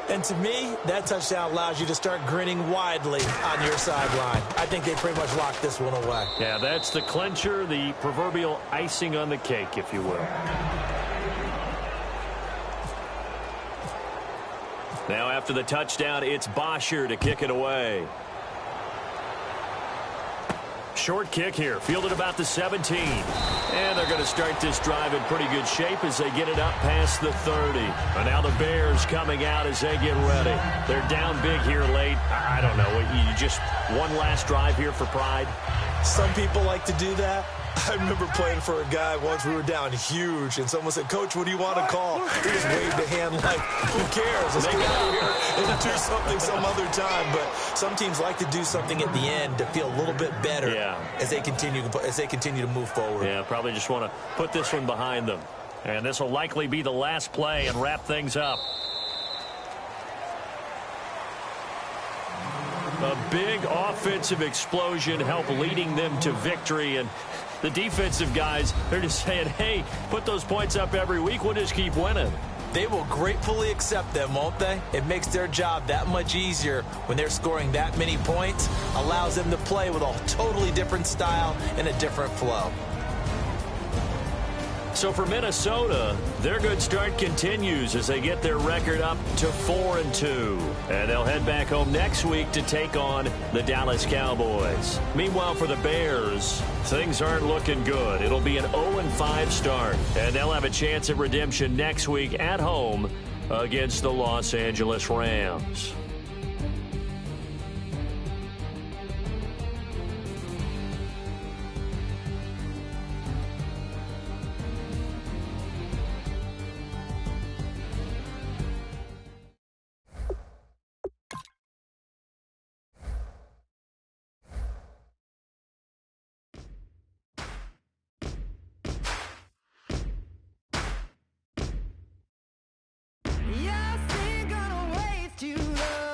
And to me, that touchdown allows you to start grinning widely on your sideline. I think they pretty much locked this one away. Yeah, that's the clincher, the proverbial icing on the cake, if you will. Now after the touchdown, it's Bosher to kick it away. Short kick here, fielded about the 17. And they're going to start this drive in pretty good shape as they get it up past the 30. And now the Bears coming out as they get ready. They're down big here late. I don't know, you just one last drive here for pride? Some people like to do that. I remember playing for a guy once. We were down huge, and someone said, "Coach, what do you want to call?" He just waved a hand like, "Who cares? Let's get out of here and do something some other time." But some teams like to do something at the end to feel a little bit better as they continue to move forward. Yeah, probably just want to put this one behind them. And this will likely be the last play and wrap things up. A big offensive explosion helped leading them to victory, and the defensive guys, they're just saying, hey, put those points up every week, we'll just keep winning. They will gratefully accept them, won't they? It makes their job that much easier when they're scoring that many points, allows them to play with a totally different style and a different flow. So for Minnesota, their good start continues as they get their record up to 4-2. And they'll head back home next week to take on the Dallas Cowboys. Meanwhile, for the Bears, things aren't looking good. It'll be an 0-5 start, and they'll have a chance at redemption next week at home against the Los Angeles Rams. Yes, ain't gonna waste you love.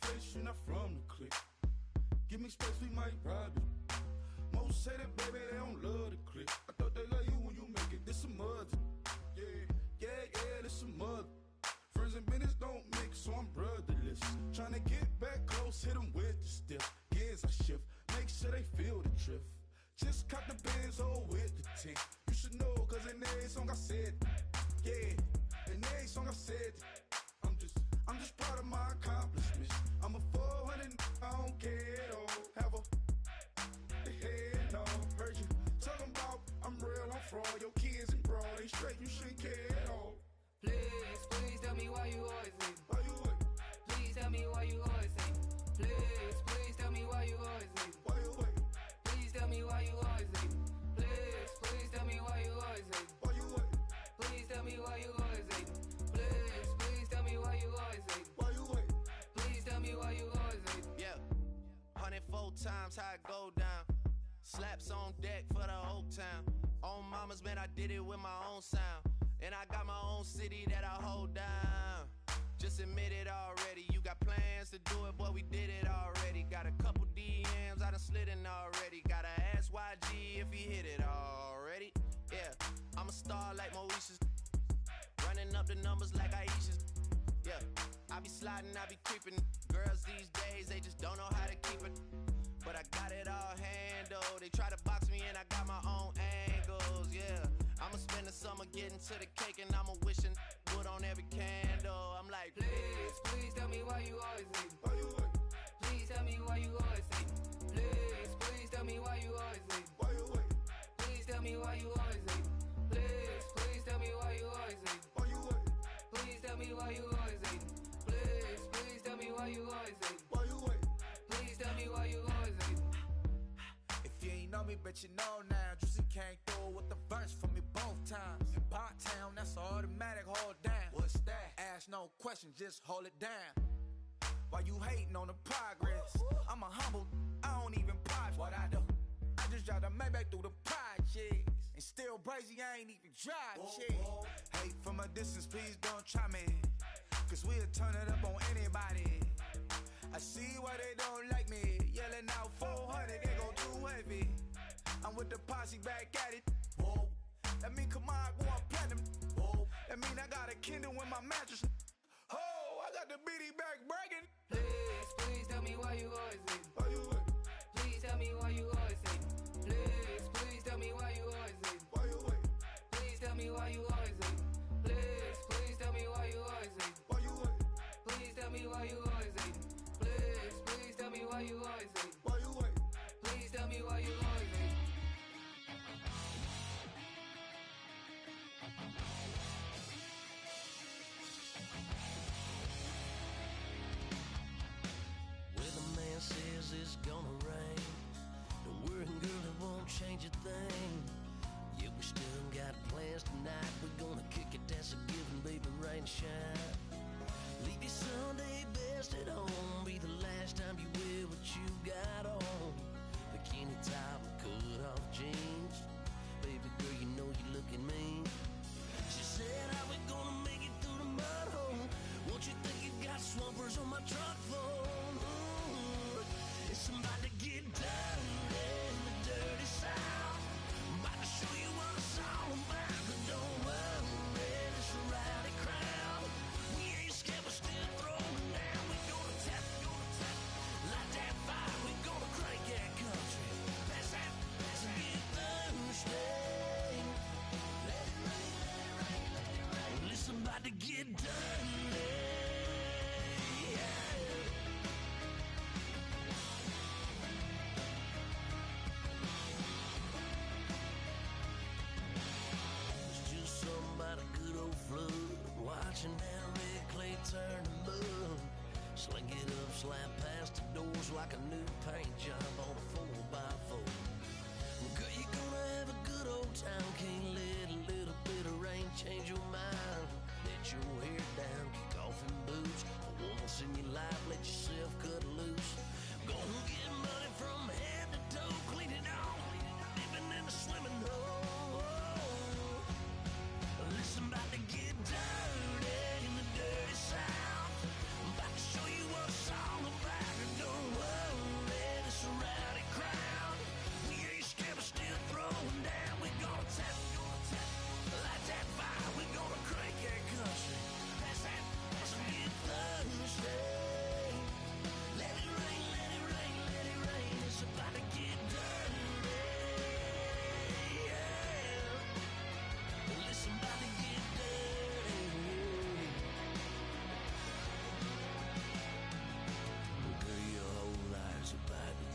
face, you're not from the clique. Give me space, we might rob it. Most say that, baby, they don't love the clique. I thought they love you when you make it. This some mud. Yeah, this some mud. Friends and business don't mix, so I'm brotherless. Tryna get back close, hit them with the stiff. Gears I shift, make sure they feel the drift. Just caught the Benz, oh, with the tint. You should know, cause in every song I said, yeah, in every song I said, I'm just proud of my accomplishments. I'm a 400, I don't care at all. Have a head on. Heard you talking about I'm real, I'm fraud. Your kids and broad, they straight, you shouldn't care at all. Please tell me why you always leave. Why you wait? Please tell me why you always leave. Please tell me why you always leave. Why you wait? Please tell me why you always leave. Please tell me why you always leave. Why you wait? Please tell me why you always leave. Please tell me why you always leave. Why you wait? Please tell me why you always leave. Yeah, 104 times how it go down. Slaps on deck for the whole town. On mamas, man, I did it with my own sound. And I got my own city that I hold down. Just admit it already. You got plans to do it, boy, we did it already. Got a couple DMs, I done slid in already. Gotta ask YG if he hit it already. Yeah, I'm a star like Moesha's. Running up the numbers like Aisha's. Yeah, I be sliding, I be creeping. Girls these days, they just don't know how to keep it. But I got it all handled. They try to box me in, I got my own angles, yeah. I'ma spend the summer getting to the cake and I'ma wishing wood on every candle. I'm like, please tell me why you always leave. Why you wait? Please tell me why you always leave. Please tell me why you always leave. Why you wait? Please tell me why you always leave. Please tell me why you always leave. Why you wait? Please tell me why you always leave. Please tell me why you always leave. Why you wait? Please tell me why you always leave. If you ain't know me, bet you know now. Juicy came through with the verse for me both times. In Pot Town, that's automatic, hold down. What's that? Ask no question, just hold it down. Why you hating on the progress? I'm a humble, I don't even pop what I do. I just drive the Maybach through the projects. And still brazy, I ain't even drive shit. Hate from a distance, please don't try me. Cause we'll turn it up on anybody. I see why they don't like me. Yelling out 400, they go too heavy. I'm with the posse back at it. Whoa. That mean come on, go on platinum. Whoa. That mean I got a Kindle in my mattress. Oh, I got the BD back breaking. Please tell me why you always leave. Why you wait? Please tell me why you always leave. Please tell me why you always leave. Why you wait? Please tell me why you always leave. Please tell me why you always leave. Why you wait? Please tell me why you always leave. Please tell me why you always leave. Why you wait? Please tell me why you always leave. Well, the man says it's gonna rain. Don't worry, girl, it won't change a thing. Yeah, we still got plans tonight. We're gonna kick it, that's a given, baby, rain or shine. Leave your Sunday best at home. Be the last time you wear what you got on. Bikini top and cut off jeans. Baby girl, you know you looking mean. She said, how we gonna make it through the mud hole? Won't you think you got swampers on my truck phone? Ooh, it's about to get dirty in the dirty South. I'm about to show you what it's all about. But don't worry, it's a rowdy crowd. We ain't scared, we're still throwing down. We gonna tap, light that fire. We gonna crank that country. Pass and get thirsty. Let it rain. Well, it's about to get dirty. About a good old flood, watching that red clay turn to mud. Sling it up, slap past the doors like a new paint job on a 4x4. Girl, you're gonna have a good old time. Can't let a little bit of rain change your mind. Let your hair down, kick off in boots. For once in your life, let yourself cut loose. Gonna get money from head to toe, clean it off, living in a swimming hole. Listen, about to get dirty in the dirty South. I'm about to show you what it's all about.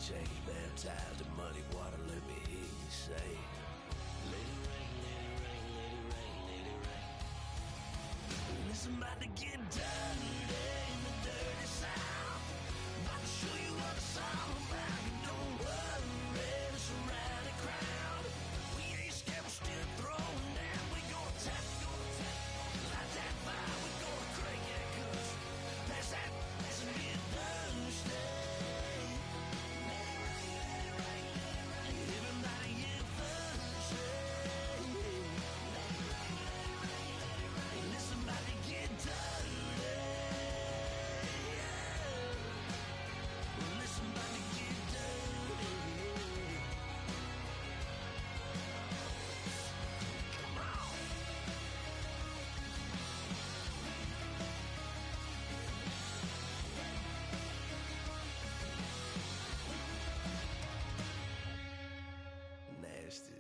chain, baptized in muddy water, let me hear you say, let it rain, let it rain, let it rain, let it rain. Listen, about to get dirty in the dirty South. About to show you what it's all about. You don't worry, it's a rowdy crowd. We ain't scared, we're still throwing down. We gonna tap, light that fire. We gonna crank that cuss. Pass that, pass and get thirsty. Everybody get thirsty. Listen, about to get dirty. Listen, about to get dirty. Come on. Nasty.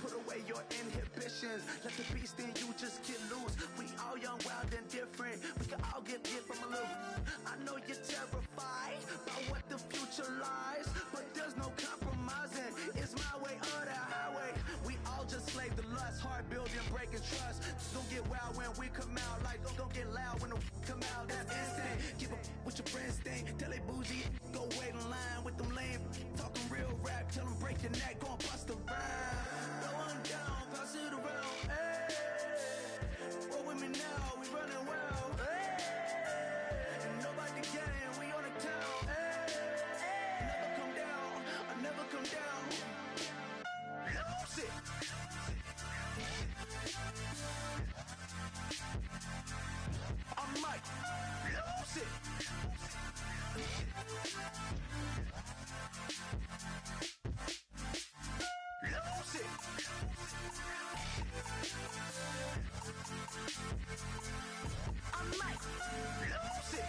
Put away your inhibitions. Let the beast in you just get loose. We all young, wild, and different. We can all get from a little. I know you're terrified about what the future lies, but there's no compromising. It's my way or the highway. We all just slave the lust, heart building, breaking trust. Don't get wild when we come out. Like don't get loud when the come out. That's instant. Keep up with your friends thing. Tell they bougie, go wait in line with them lame. Talking real rap, tell them break your neck, gon' bust a rhyme. Going down, pass it around, hey. Roll with me now, we running wild, hey. And nobody gang, we on the town, hey. Never come down, I never come down. Lose it. I might lose it. Lose it. I might lose it.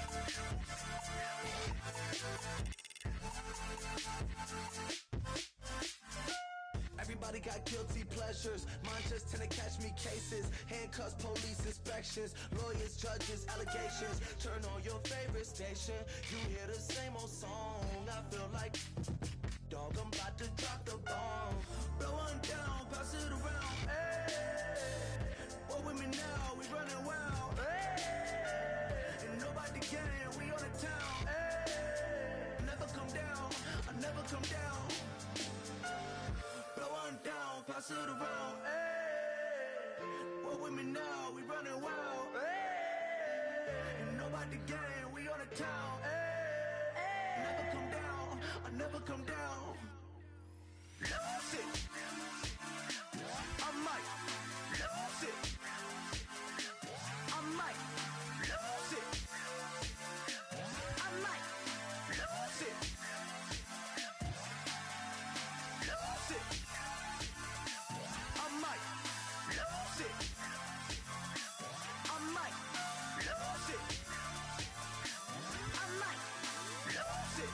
Everybody got guilty pleasures. Mine just tend to catch me cases. Handcuffs, police inspections, lawyers, judges, allegations. Turn on your favorite station. You hear the same old song. I feel like dog, I'm about to drop the bomb. Blow one down, pass it around, hey. Roll with me now, we running wild, hey. And nobody gang, we on the town, hey. Never come down, I never come down. Blow one down, pass it around, hey. Roll with me now, we running wild, hey. And nobody gang, we on the town, hey. Never come down, I never come down. Lose it. I might lose it. I might lose it. I might lose it. Lose it. I might lose it. I might lose it. I might lose it.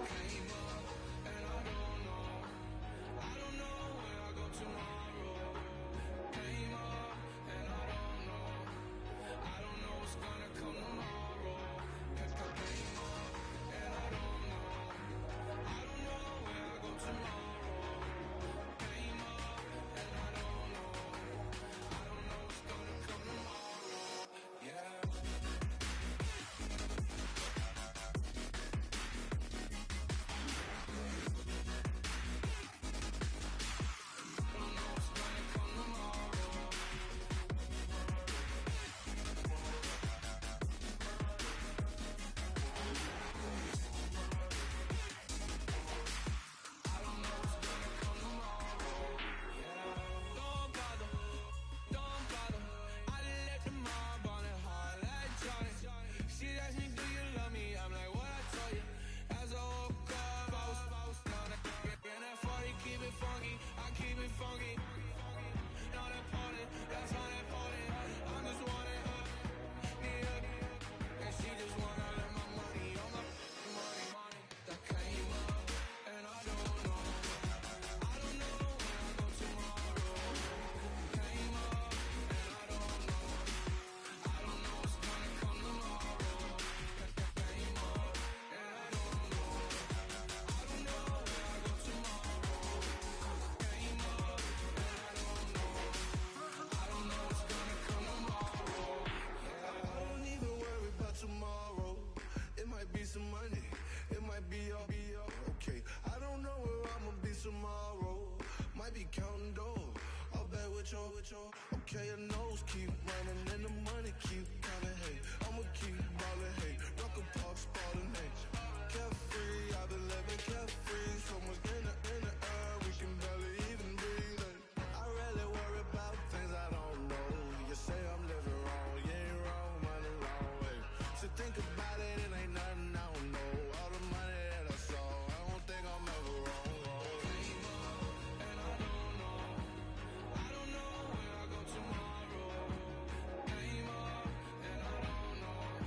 Came up and I don't know. I don't know where I go tomorrow. Came up and I don't know. I don't know what's gonna come tomorrow. Came up and I don't know. I don't know where I go tomorrow. Came up and I don't know. I don't know what's gonna come tomorrow. Yeah. Don't bother, don't bother. I left the mob on it hard like Johnny. She asked me, do you love me? I'm like, what I told you. As I woke up, I was on that. And that 40, keep it funky. I keep it funky. Not important, that's unimportant. I'm just wanting her, need her. And she just wanna let my money on my money. That came up, and I don't know. I don't know where I go tomorrow. Came up, and I don't know. I don't know what's gonna come tomorrow. Came up, and I don't know. I don't know where I go tomorrow. Came up, and I don't know. I don't know what's gonna come tomorrow. Yeah. I don't even worry about tomorrow. It might be some money. It might be all okay. I don't know where I'ma be tomorrow. Might be counting doors. I'll bet with your. Okay, your nose keep running and the money keep coming. Hey, I'ma keep ballin'. Hey, rock a park, spallin'. Hey, carefree. I've been living carefree. So much in the air, we can barely even breathe. Hey, I really worry about things I don't know. You say I'm living wrong, you ain't wrong, money long way. So think about it, it ain't nothing I don't know. All the money that I saw, I don't think I'm ever wrong. Came up and I don't know. I don't know where I go tomorrow. Came up and I don't know.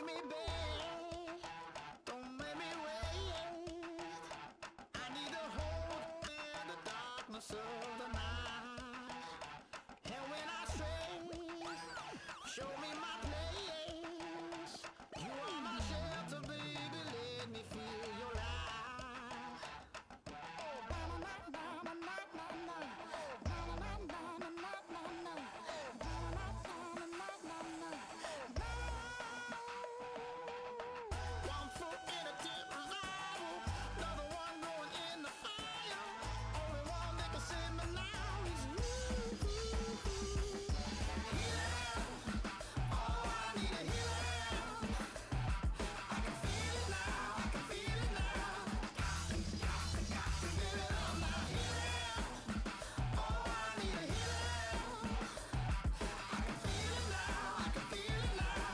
make me beg, don't make me wait. I need to hold in the darkness of the night. And when I stray, show me my place. You are my shelter, baby, let me feel your light. Oh, na-na-na-na-na-na-na-na. Na-na-na-na-na-na-na-na. Na-na-na-na-na-na-na. One foot in a deep revival, another one going in the fire. Only one that can save me now is you. Healing, oh, I need a healing. I can feel it now, I can feel it now. Got to get it on now. Healing, oh, I need a healing. I can feel it now, I can feel it now.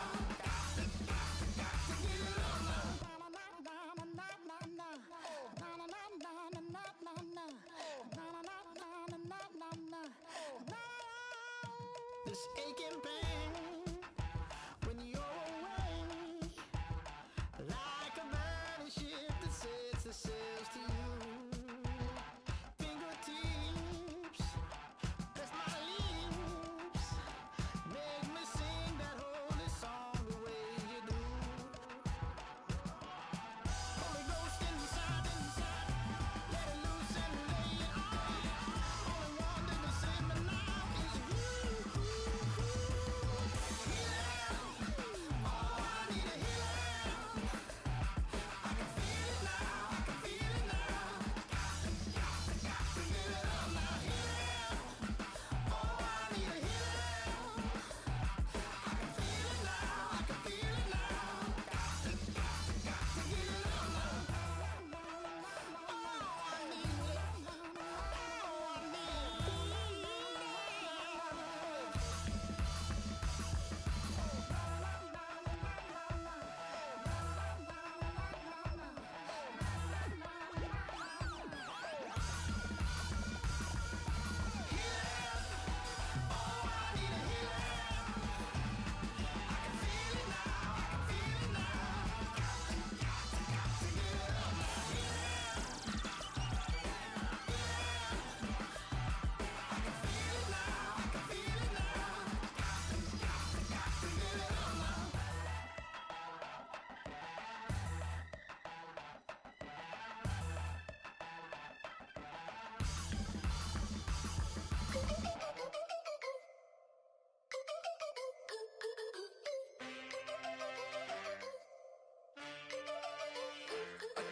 This aching pain when you're away, like a burning ship that sets the sails to you. Fingertips, press my lips, make me sing that holy song the way you do. Holy Ghost inside, let it loose and lay it on. Only one that can save me now is you. Healing, oh, I need a healing. I can feel it now, I can feel it now. Got to get it on now. Healing, oh, I need a healing. I can feel it now, I can feel it now. Got to get it on now. Oh, I need it. Oh, I need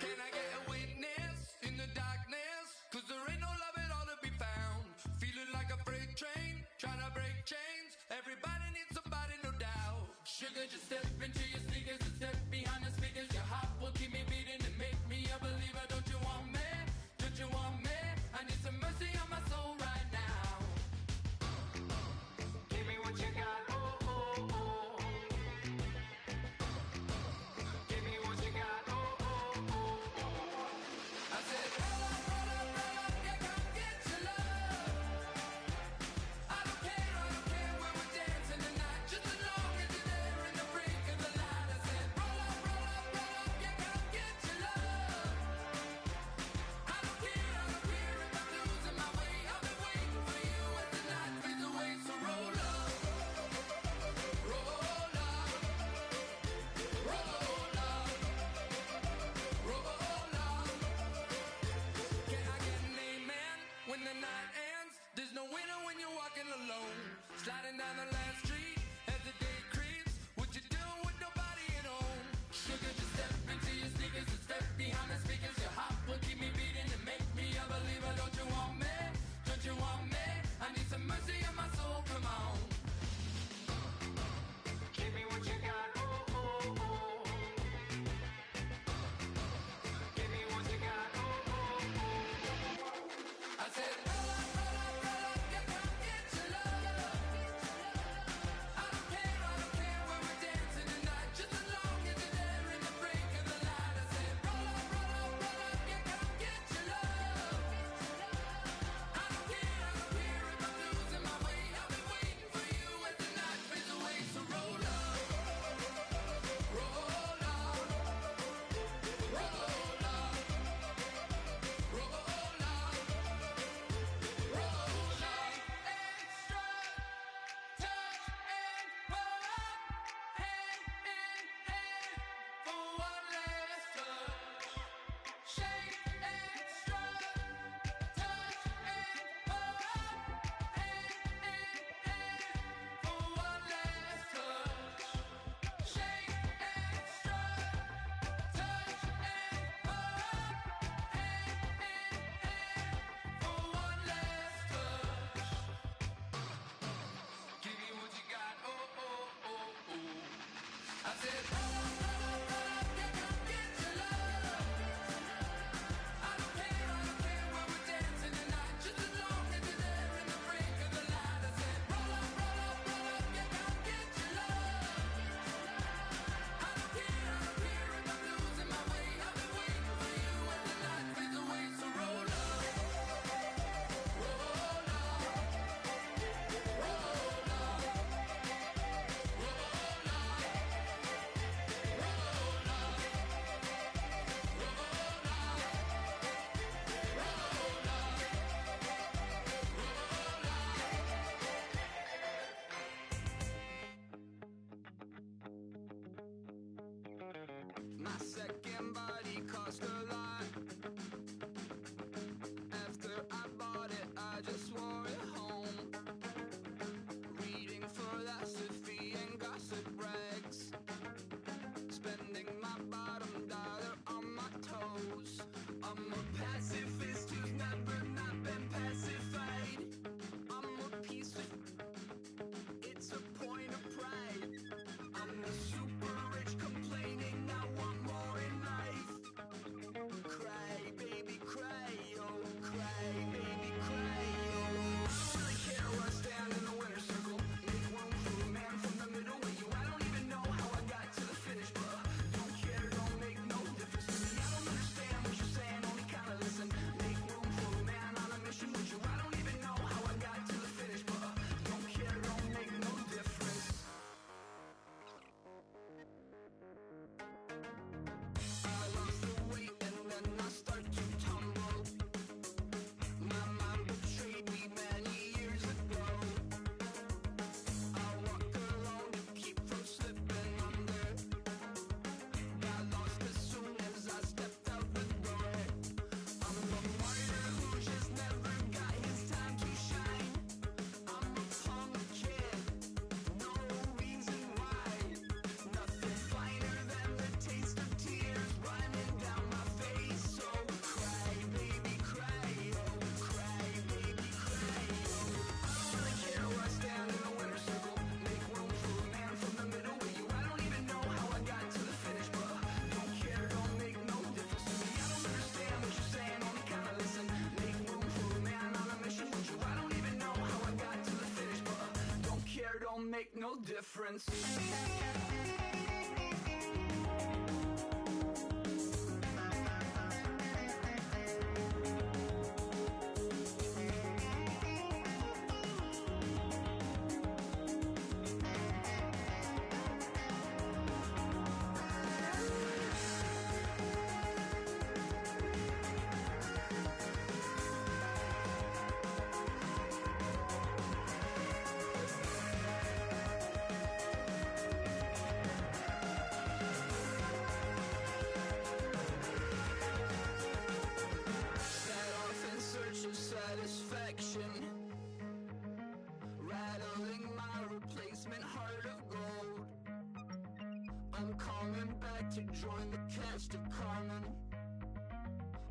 Can I get a witness in the darkness? 'Cause there ain't no love at all to be found. Feeling like a freight train, trying to break chains. Everybody needs somebody, no doubt. Sugar, just step into your sneakers and step behind the speakers. Your heart will keep me beating and make me a believer. Don't you want me? Don't you want me? I need some mercy on my soul right now. Give me what you got, oh, oh, oh. Give me what you got, oh, oh, oh. I said, roll up, yeah, come get your love. I don't care where we're dancing tonight, just as long as you're there in the brink of the light. I said, roll up, yeah, come get your love. I don't care if I'm losing my way. I've been waiting for you as the night fades away. So roll up, roll up, roll up, roll up. Can I get an amen when the night ends? There's no winner when you're walking alone. Sliding down the last street as the day creeps. What you doing with nobody at home? Sugar, just step into your sneakers and step behind the speakers. Your heart will keep me beating and make me a believer. Don't you want me? Don't you want me? I need some mercy on my soul, come on. Give me what you got, oh, oh, oh. Give me what you got, oh, oh, oh. I said, roll up, yeah, come get your love. second body cost a lot. After I bought it, I just wore it home. Reading philosophy and gossip rags. Spending my bottom dollar on my toes. I'm a pacifist who's never not been pacified. I'm a piece of... It's a point of pride. I'm the super rich complaining I want more in life. Cry, baby, cry, oh, cry, baby, cry, oh. I don't really care where I stand in the winner's circle. Make room for a man from the middle with you. I don't even know how I got to the finish, but don't care, don't make no difference to me. I don't understand what you're saying, only kinda listen. Make room for a man on a mission with you. I don't even know how I got to the finish, but don't care, don't make no difference. I lost the weight and then I start to tumble. My mind betrayed me many years ago. I walk alone to keep from slipping under. Got lost as soon as I stepped out the door. I'm a martyr who just never got his time to shine. I'm a punk kid, no reason why. Nothing finer than the taste of tears running down my face. So cry, baby, cry, oh, cry, baby, cry, oh. I don't really care where I stand in the winner's circle. Make room for a man from the middle with you. I don't even know how I got to the finish, but don't care, don't make no difference to me. I don't understand what you're saying, only kinda listen. Make room for a man on a mission with you. I don't even know how I got to the finish, but don't care, don't make no difference. Set off in search of satisfaction, rattling my replacement heart of gold. I'm coming back to join the cast of Carmen.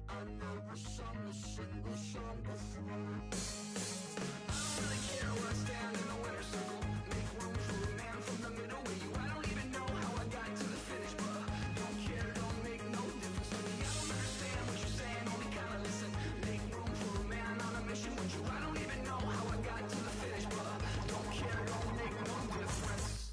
I never sung a single song before. I don't really care where I stand in the winner's circle. Make room for a man from the middle with you. I don't even know how I got to the finish, but don't care, don't make no difference to me. I don't understand what you're saying, only kinda listen. Make room for a man on a mission with you. I don't even know how I got to the finish, but don't care, don't make no difference.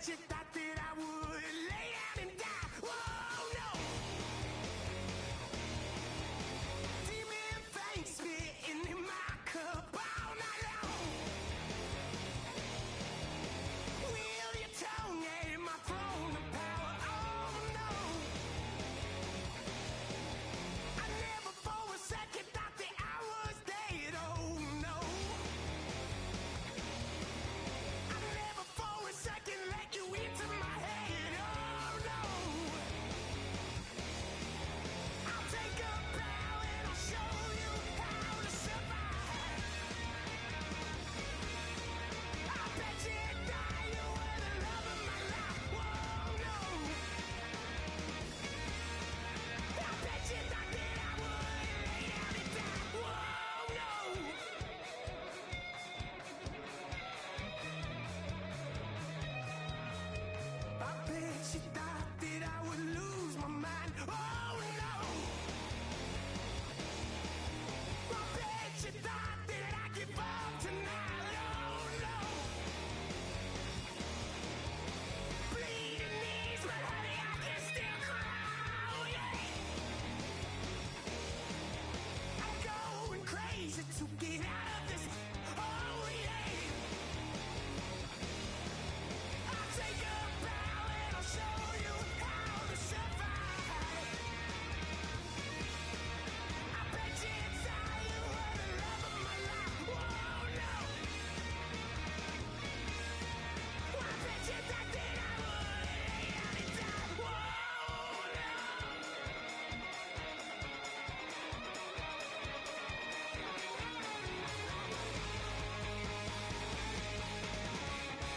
bet you thought that I would lay down and die. Whoa, no. Demon face spitting in my cup all night long. Wheel your tongue at my throne of power. Oh no. I never for a second thought that I was dead. Oh no. I never for a second let you into my head. Oh no. I'll take a bow and I'll show you how to survive. I bet you die, you were the love of my life. Whoa, no. I bet you thought that I would lay down and die. Whoa, no. I bet you thought that I would lose my mind. Oh no. I bet you thought that I'd give up tonight. Oh no. Bleeding knees, but honey, I can still cry. Oh yeah. I'm going crazy to get out of this. Oh yeah. I'll take a bow and I'll show you how to survive. I bet you inside you were the love of my life. Whoa, no. I bet you thought that I would lay down and die. Whoa, no.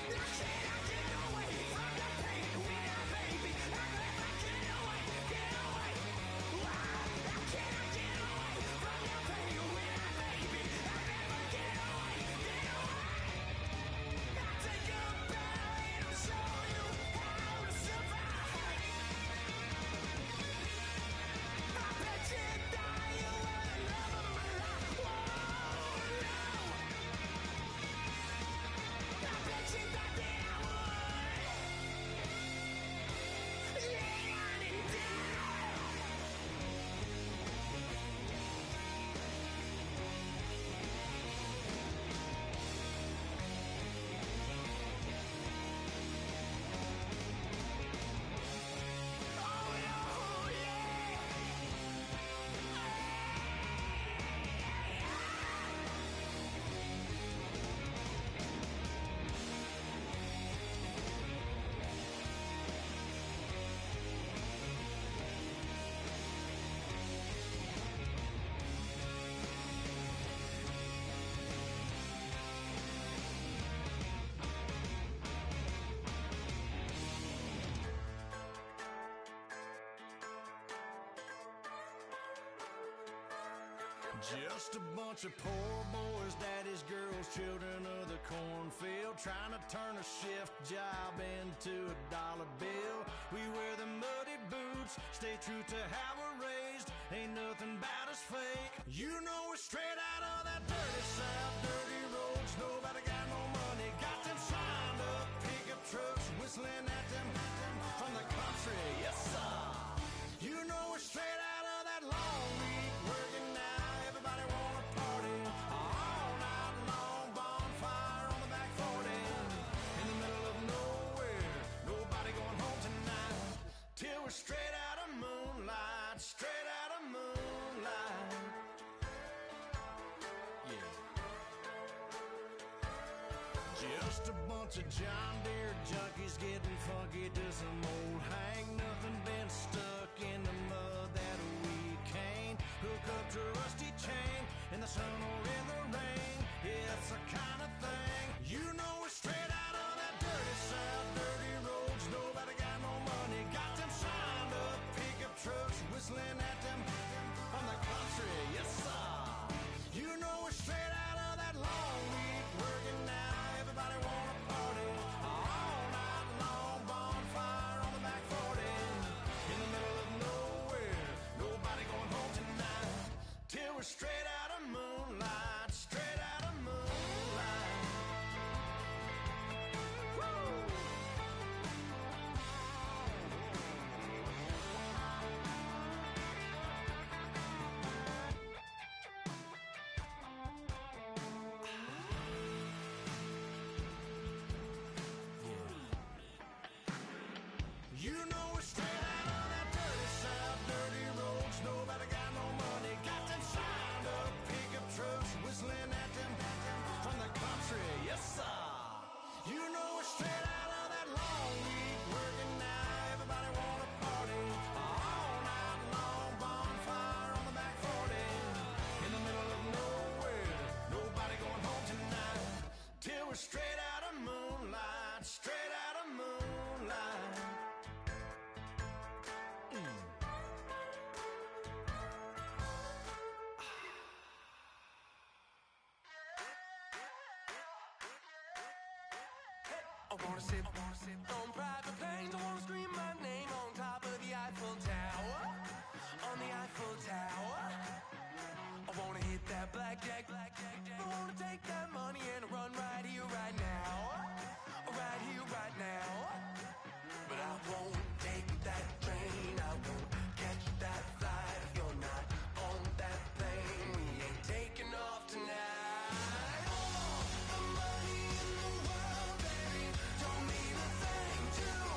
I cannot get away from the pain when I, baby. I'm glad I get away. Why? I cannot get away from the pain when I, baby. I never get away. I'll take a bow and I'll show you how to survive. I bet you die, you were the love of my life. Whoa, no. I bet you thought that I would lay down and die. Oh no, yeah. Just a bunch of poor boys, daddy's girls, children of the cornfield, trying to turn a shift job into a dollar bill. We wear the muddy boots, stay true to how we're raised. Ain't nothing about us fake. You know we're straight out of that dirty south, dirty roads. Nobody got no money, got them signed up pickup trucks, whistling at them from the country. Yes, sir. You know we're straight out of that long week working now. Everybody wanna party all night long. Bonfire on the back 40 in the middle of nowhere. Nobody going home tonight till we're straight out of moonlight. Straight out of moonlight. Yeah. Just a bunch of John Deere junkies getting funky to some old hang. Nothing been stuck in the mud that we can't hook up to a rusty chain in the sun or in the rain. It's the kind of thing. You know we're straight out of that dirty south, dirty roads. Nobody got no money, got them signed up pickup trucks, whistling at them from the country. Yes, sir. You know we're straight out of that long week working now. Everybody wanna party all night long. Bonfire on the back 40 in the middle of nowhere. Nobody going home tonight till we're straight out of moonlight. wanna sit on private planes. I wanna scream my name on top of the Eiffel Tower. On the Eiffel Tower. I wanna hit that blackjack. I wanna take that money and run right here, right now. Right here, right now. But I won't take that train. I won't catch that flight if you're not on that plane. We ain't taking off tonight. All the money in the world, baby, don't mean a thing to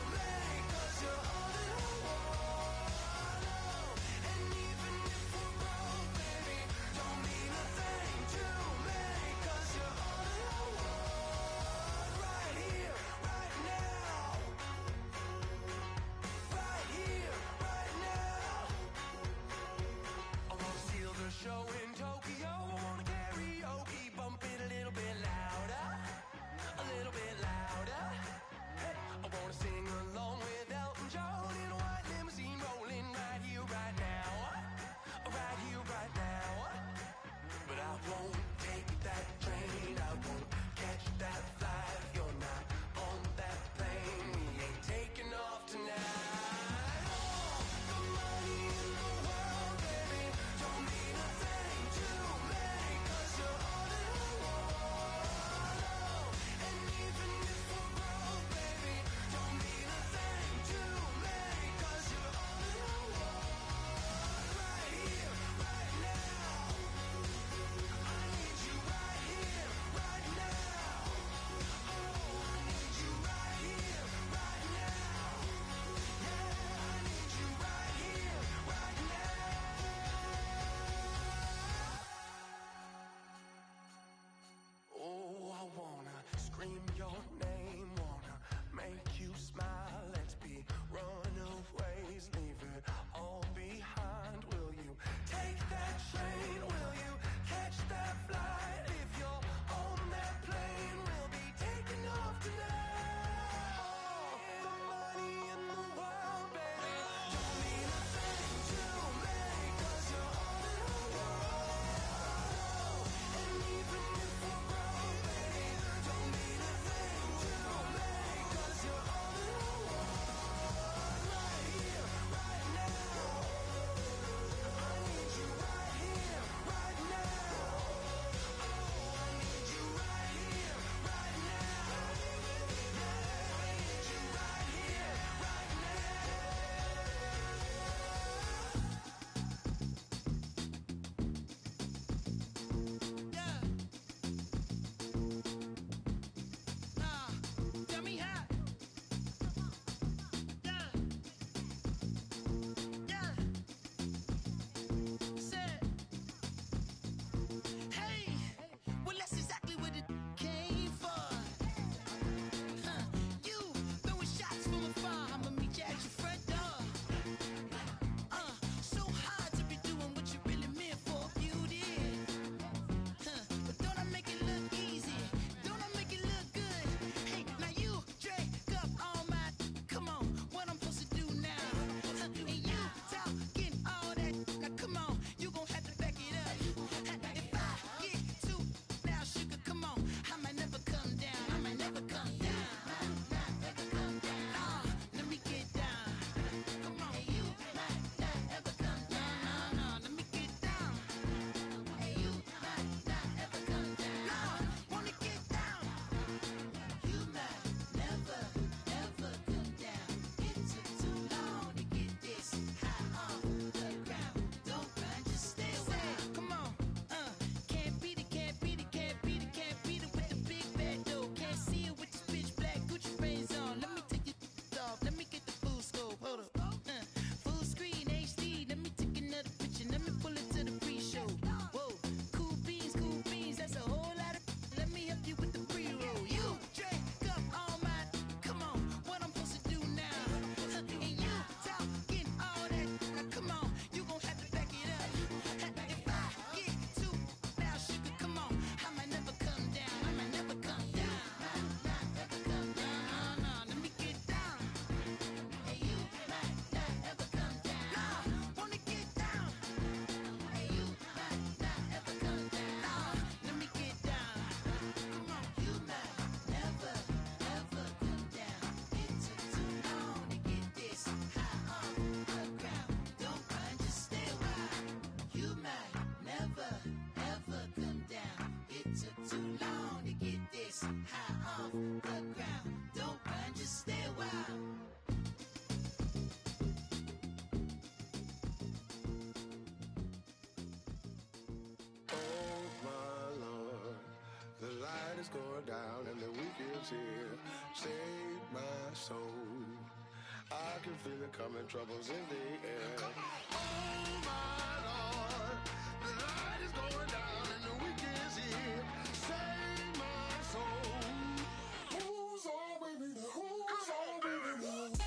is going down and the week is here. Save my soul. I can feel it coming, troubles in the air. Oh my Lord, the light is going down and the week is here. Save my soul. Who's on with me now? Who's on with me now?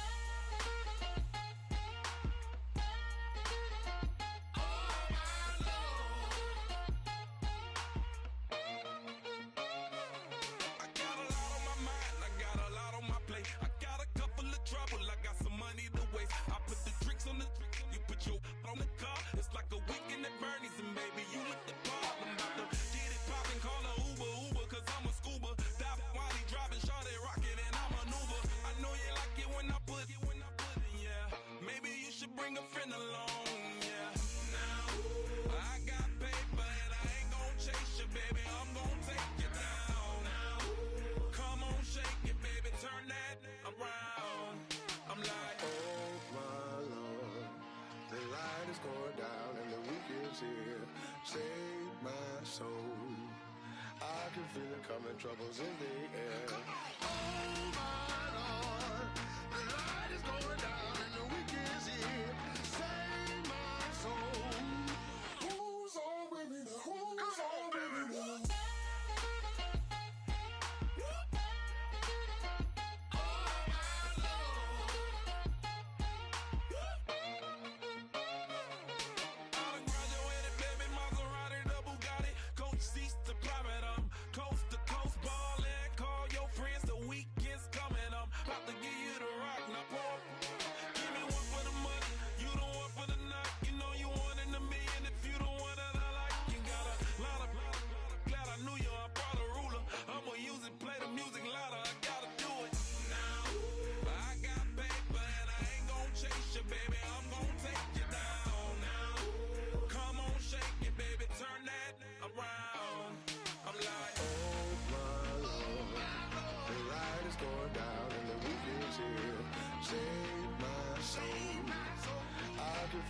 Trouble, I got some money to waste. I put the drinks on the drinks, you put your on the car. It's like a weekend at Bernie's, and baby, you look the part. I'm about to get it poppin', call a Uber, cause I'm a scuba. Dive while he driving, shot it rockin', and I maneuver. I know you like it when I put it, yeah. Maybe you should bring a friend along, yeah. Now, I got paper, and I ain't gon' chase you, baby. I'm gon' take you down. Now, come on, shake it, baby, turn that around. I'm like, oh my Lord, the light is going down and the week is here. Save my soul. I can feel it coming, troubles in the air. Oh my Lord, the light is going down and the week is here. Save my soul. Who's on with me now? Who's on with me now?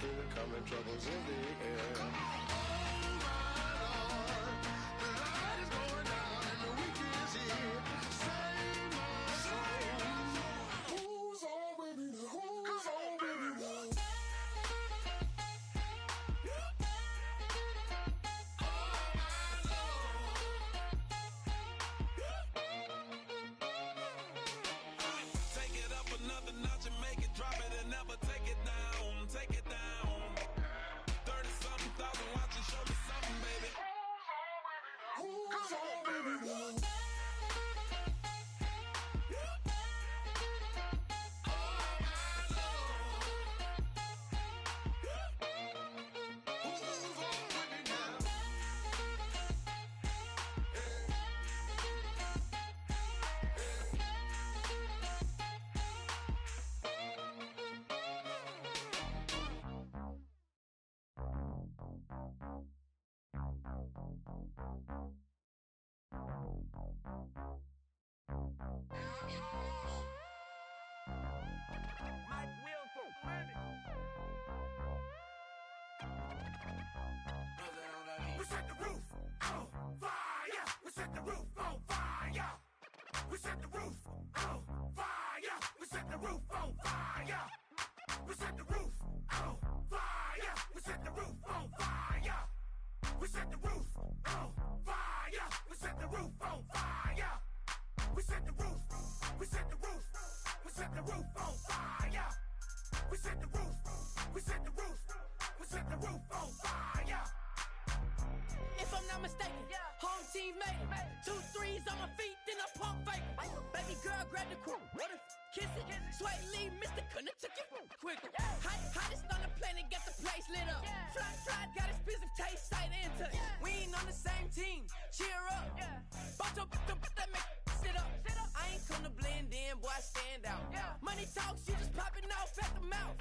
Feel it coming, troubles in the air. Oh my Lord, the light is going down and the week is here. Save my soul. Who's on with me now? Who's on with me now? take it up another notch and make it drop it and never take it down. Take it down. 30-something thousand watching, show me something, baby. Who's on with me now? We set the roof on fire. We set the roof on fire. We set the roof on fire. We set the roof on fire. We set the roof on fire. We set the roof on fire. We set the roof on fire. We set the roof on fire. We set the roof. We set the roof. We set the roof on fire. We set the roof. We set the roof. We set the roof on fire. If I'm not mistaken, home team made it. 2 3s on my feet, then I pump fake. Baby girl, grab the crew. Kiss it. Sway Lee, Mr. Couldn't took it quicker. Hottest on the planet, got the place lit up. Fly, got expensive taste, sight and touch. We ain't on the same team. Cheer up. Bunch of that make sit up. I ain't come to blend in, boy, I stand out. Money talks, you just popping off at the mouth.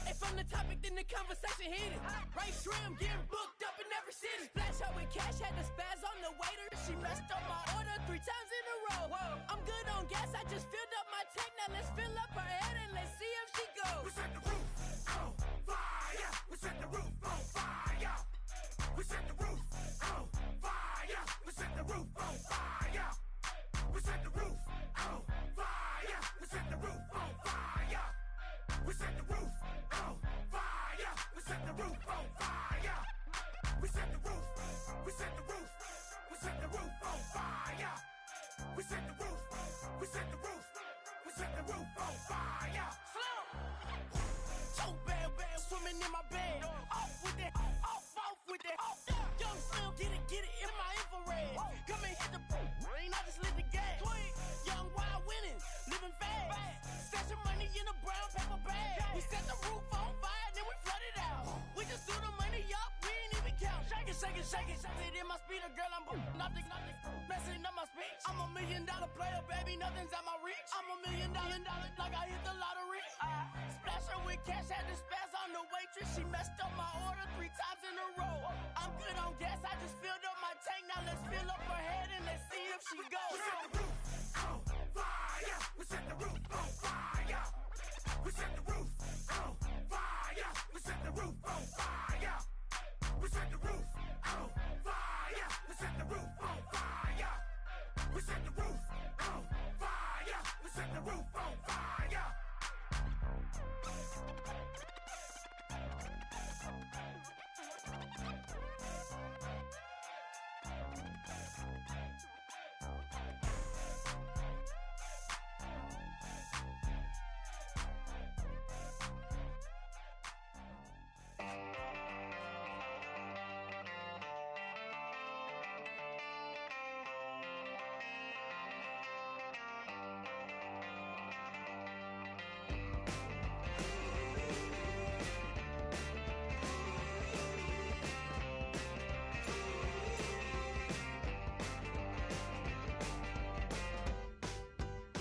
If I'm the topic, then the conversation hit it. Right shrimp, getting booked up in every city. Splash her with cash, had the spaz on the waiter. She messed up my order 3 times in a row. I'm good on gas, I just filled up my tank. Now let's fill up her head and let's see if she goes. We set the roof on fire. We set the roof on fire. We set the roof on fire. We set the roof on fire. player, baby, nothing's at my reach. I'm $1 million, like I hit the lottery. Splash her with cash, had to spaz on the waitress. She messed up my order 3 times in a row. I'm good on gas, I just filled up my tank. Now let's fill up her head and let's see if she goes. We set the roof on fire. We set the roof on fire. We set the roof on fire. We set the roof on fire. We set the roof on fire. We set the roof on fire. We set the roof on fire. We set the roof on fire.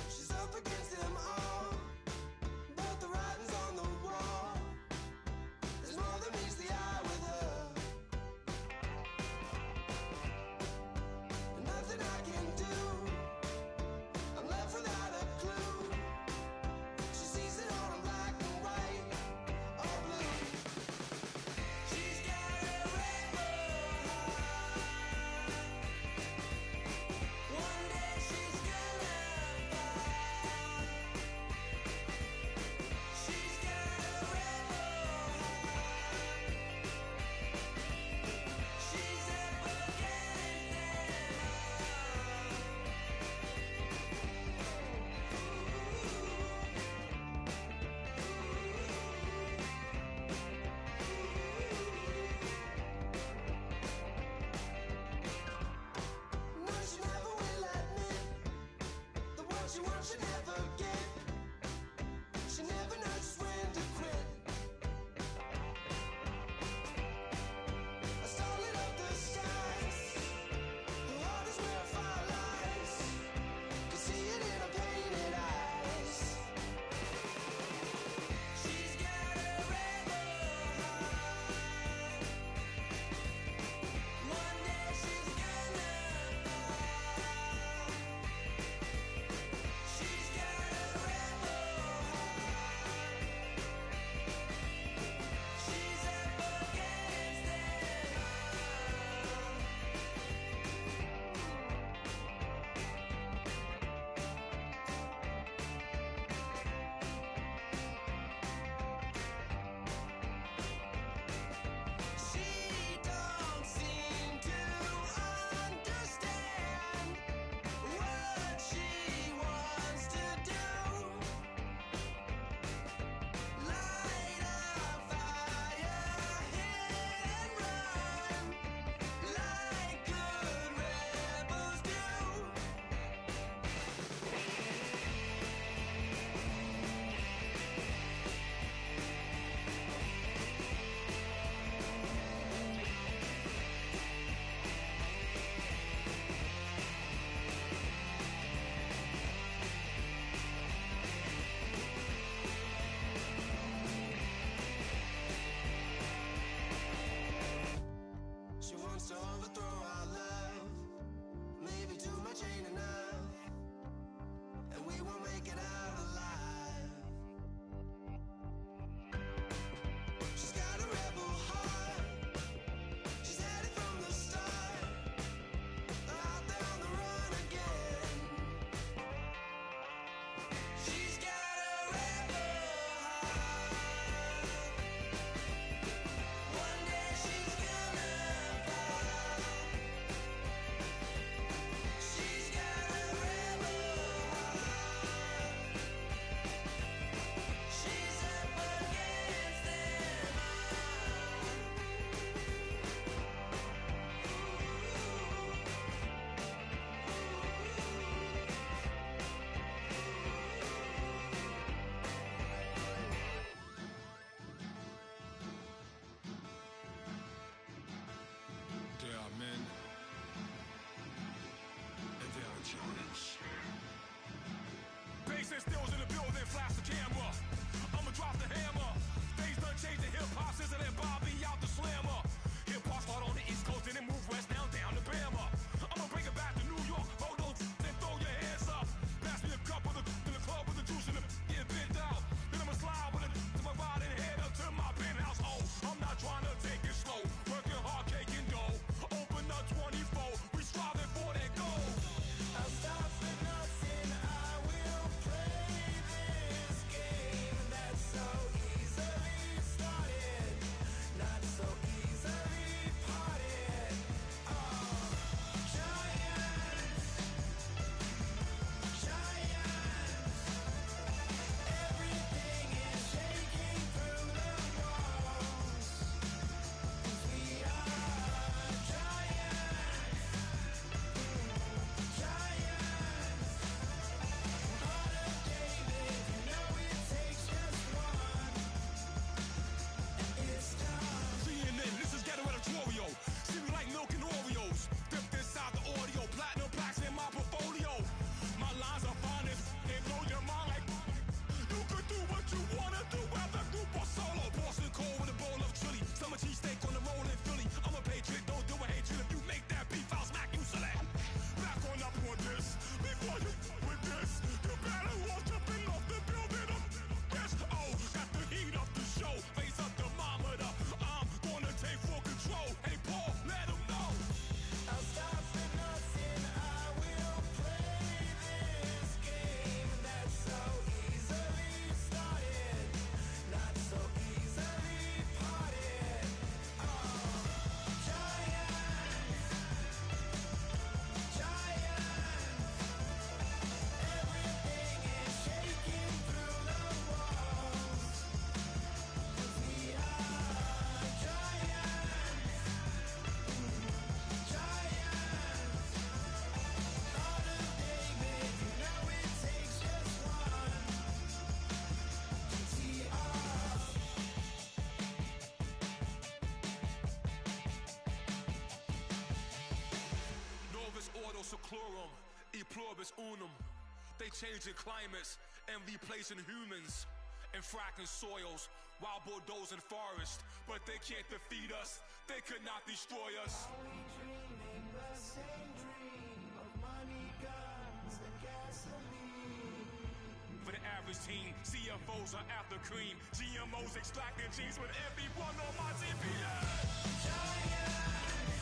She's up against them all, but the writing's on the wall. There's more than meets the eye with her, and nothing I can do. I'm left without a clue. She sees it all in black and white or blue. She's got a rebel heart. One day she's gonna fall. She's got a rebel heart. She's up against them No, she never will admit that what she wants she never get. She never knows when to quit. I started up the skies. Her heart is where fire lies. Can see it in her painted eyes. She's got a rebel heart. One day she's gonna fall. She's got sit stills in the building, flash the camera. I'ma drop the hammer. Things done changed in hip-hop, Sizzle and Bobby out the slammer. Hip-hop start on the East Coast and then move west now down to Bama. I'ma bring it back to New York, hold those and throw your hands up. Pass me a cup of the in the club with the juice and the get bent out. Then I'ma slide with it to my ride and head up to my penthouse. Oh, I'm not trying to take it slow, working hard, cake and dough. Open up 24, we striving for that goal. I'll stop for nothing, I will play this game that's so easily started, not so easily parted. Giants, everything is shaking through the walls. 'Cause we are giants. Heart of David, you know it takes just one, and it's time. CNN, this is ghetto editorial. See me like milk and Oreos. Dipped inside the audio, platinum plaques in my portfolio. My lines are fine as they blow your mind like you could do what you wanna do, whether group or solo. Boston cold with a bowl of chili. Summer cheesesteak on the roll in Philly. I'm a patriot, don't do a hatred. If you make that beef, I'll smack you silly. Back on up on this. Before you with this, you better walk jumping off the building up. Yes, oh, got the heat up the show. Face up the thermometer. I'm gonna take full control. Hey, Paul, let him know. I'll stop for nothing, I will play this game that's so easily started, not so easily parted. Giants, everything is shaking through the walls. 'Cause we are giants. Heart of David, you know it takes just one. GTR. Novus ordo seclorum, e pluribus unum. They changing climates and replacing humans and fracking soils while bulldozing forests. But they can't defeat us, they could not destroy us. Are we dreaming the same dream of money, guns, and gasoline? For the average team, CFOs are after cream. GMOs extracting genes with everyone on my TPS. Giants,